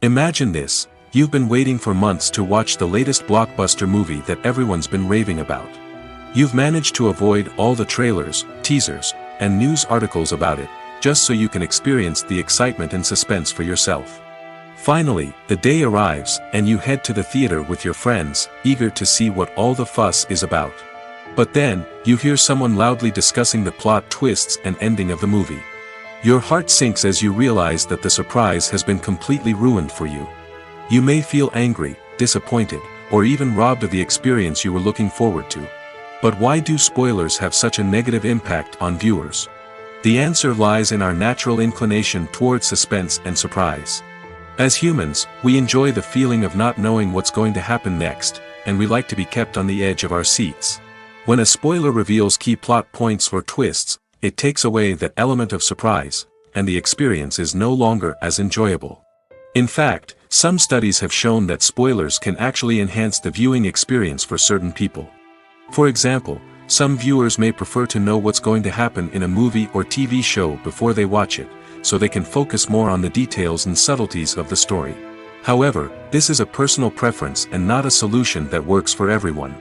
Imagine this: you've been waiting for months to watch the latest blockbuster movie that everyone's been raving about. You've managed to avoid all the trailers, teasers, and news articles about it, just so you can experience the excitement and suspense for yourself. Finally, the day arrives, and you head to the theater with your friends, eager to see what all the fuss is about. But then, you hear someone loudly discussing the plot twists and ending of the movie. Your heart sinks as you realize that the surprise has been completely ruined for you. You may feel angry, disappointed, or even robbed of the experience you were looking forward to. But why do spoilers have such a negative impact on viewers? The answer lies in our natural inclination toward suspense and surprise. As humans, we enjoy the feeling of not knowing what's going to happen next, and we like to be kept on the edge of our seats. When a spoiler reveals key plot points or twists, it takes away that element of surprise, and the experience is no longer as enjoyable. In fact, some studies have shown that spoilers can actually enhance the viewing experience for certain people. For example, some viewers may prefer to know what's going to happen in a movie or TV show before they watch it, so they can focus more on the details and subtleties of the story. However, this is a personal preference and not a solution that works for everyone.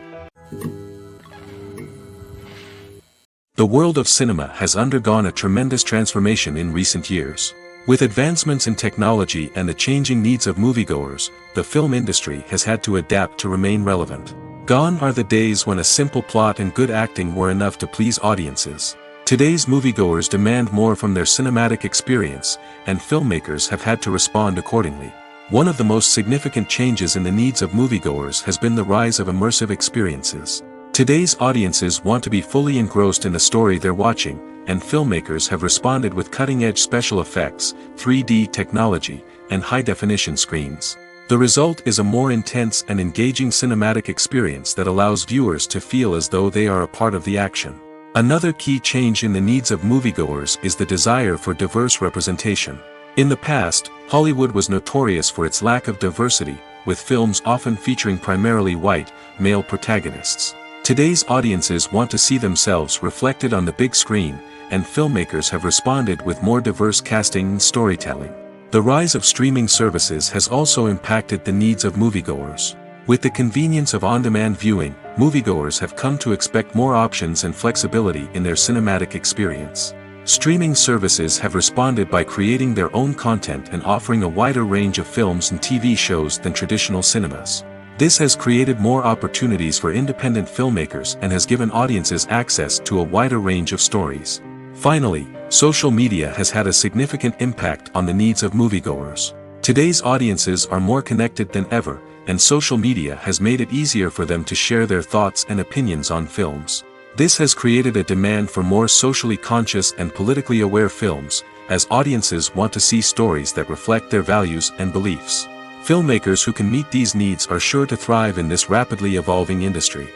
The world of cinema has undergone a tremendous transformation in recent years. With advancements in technology and the changing needs of moviegoers, the film industry has had to adapt to remain relevant. Gone are the days when a simple plot and good acting were enough to please audiences. Today's moviegoers demand more from their cinematic experience, and filmmakers have had to respond accordingly. One of the most significant changes in the needs of moviegoers has been the rise of immersive experiences. Today's audiences want to be fully engrossed in the story they're watching, and filmmakers have responded with cutting-edge special effects, 3D technology, and high-definition screens. The result is a more intense and engaging cinematic experience that allows viewers to feel as though they are a part of the action. Another key change in the needs of moviegoers is the desire for diverse representation. In the past, Hollywood was notorious for its lack of diversity, with films often featuring primarily white, male protagonists. Today's audiences want to see themselves reflected on the big screen, and filmmakers have responded with more diverse casting and storytelling. The rise of streaming services has also impacted the needs of moviegoers. With the convenience of on-demand viewing, moviegoers have come to expect more options and flexibility in their cinematic experience. Streaming services have responded by creating their own content and offering a wider range of films and TV shows than traditional cinemas. This has created more opportunities for independent filmmakers and has given audiences access to a wider range of stories. Finally, social media has had a significant impact on the needs of moviegoers. Today's audiences are more connected than ever, and social media has made it easier for them to share their thoughts and opinions on films. This has created a demand for more socially conscious and politically aware films, as audiences want to see stories that reflect their values and beliefs. Filmmakers who can meet these needs are sure to thrive in this rapidly evolving industry.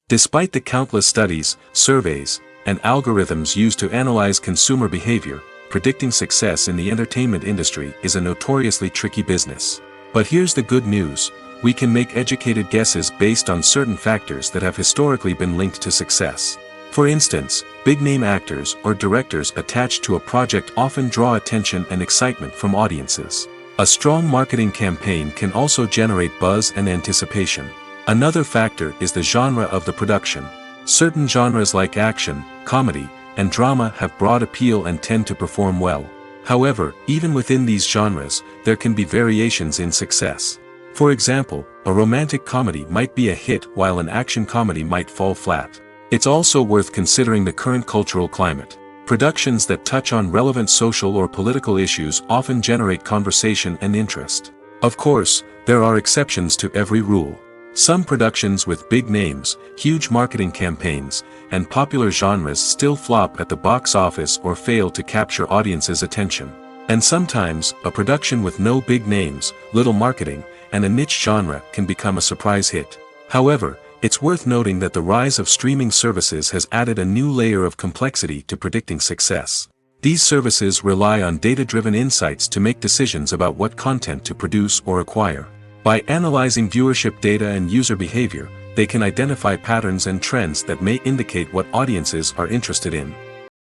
Despite the countless studies, surveys, and algorithms used to analyze consumer behavior, predicting success in the entertainment industry is a notoriously tricky business. But here's the good news: we can make educated guesses based on certain factors that have historically been linked to success. For instance, big-name actors or directors attached to a project often draw attention and excitement from audiences. A strong marketing campaign can also generate buzz and anticipation. Another factor is the genre of the production. Certain genres like action, comedy, and drama have broad appeal and tend to perform well. However, even within these genres, there can be variations in success. For example, a romantic comedy might be a hit while an action comedy might fall flat. It's also worth considering the current cultural climate. Productions that touch on relevant social or political issues often generate conversation and interest. Of course, there are exceptions to every rule. Some productions with big names, huge marketing campaigns, and popular genres still flop at the box office or fail to capture audiences' attention. And sometimes, a production with no big names, little marketing, and a niche genre can become a surprise hit. However, it's worth noting that the rise of streaming services has added a new layer of complexity to predicting success. These services rely on data-driven insights to make decisions about what content to produce or acquire. By analyzing viewership data and user behavior, they can identify patterns and trends that may indicate what audiences are interested in.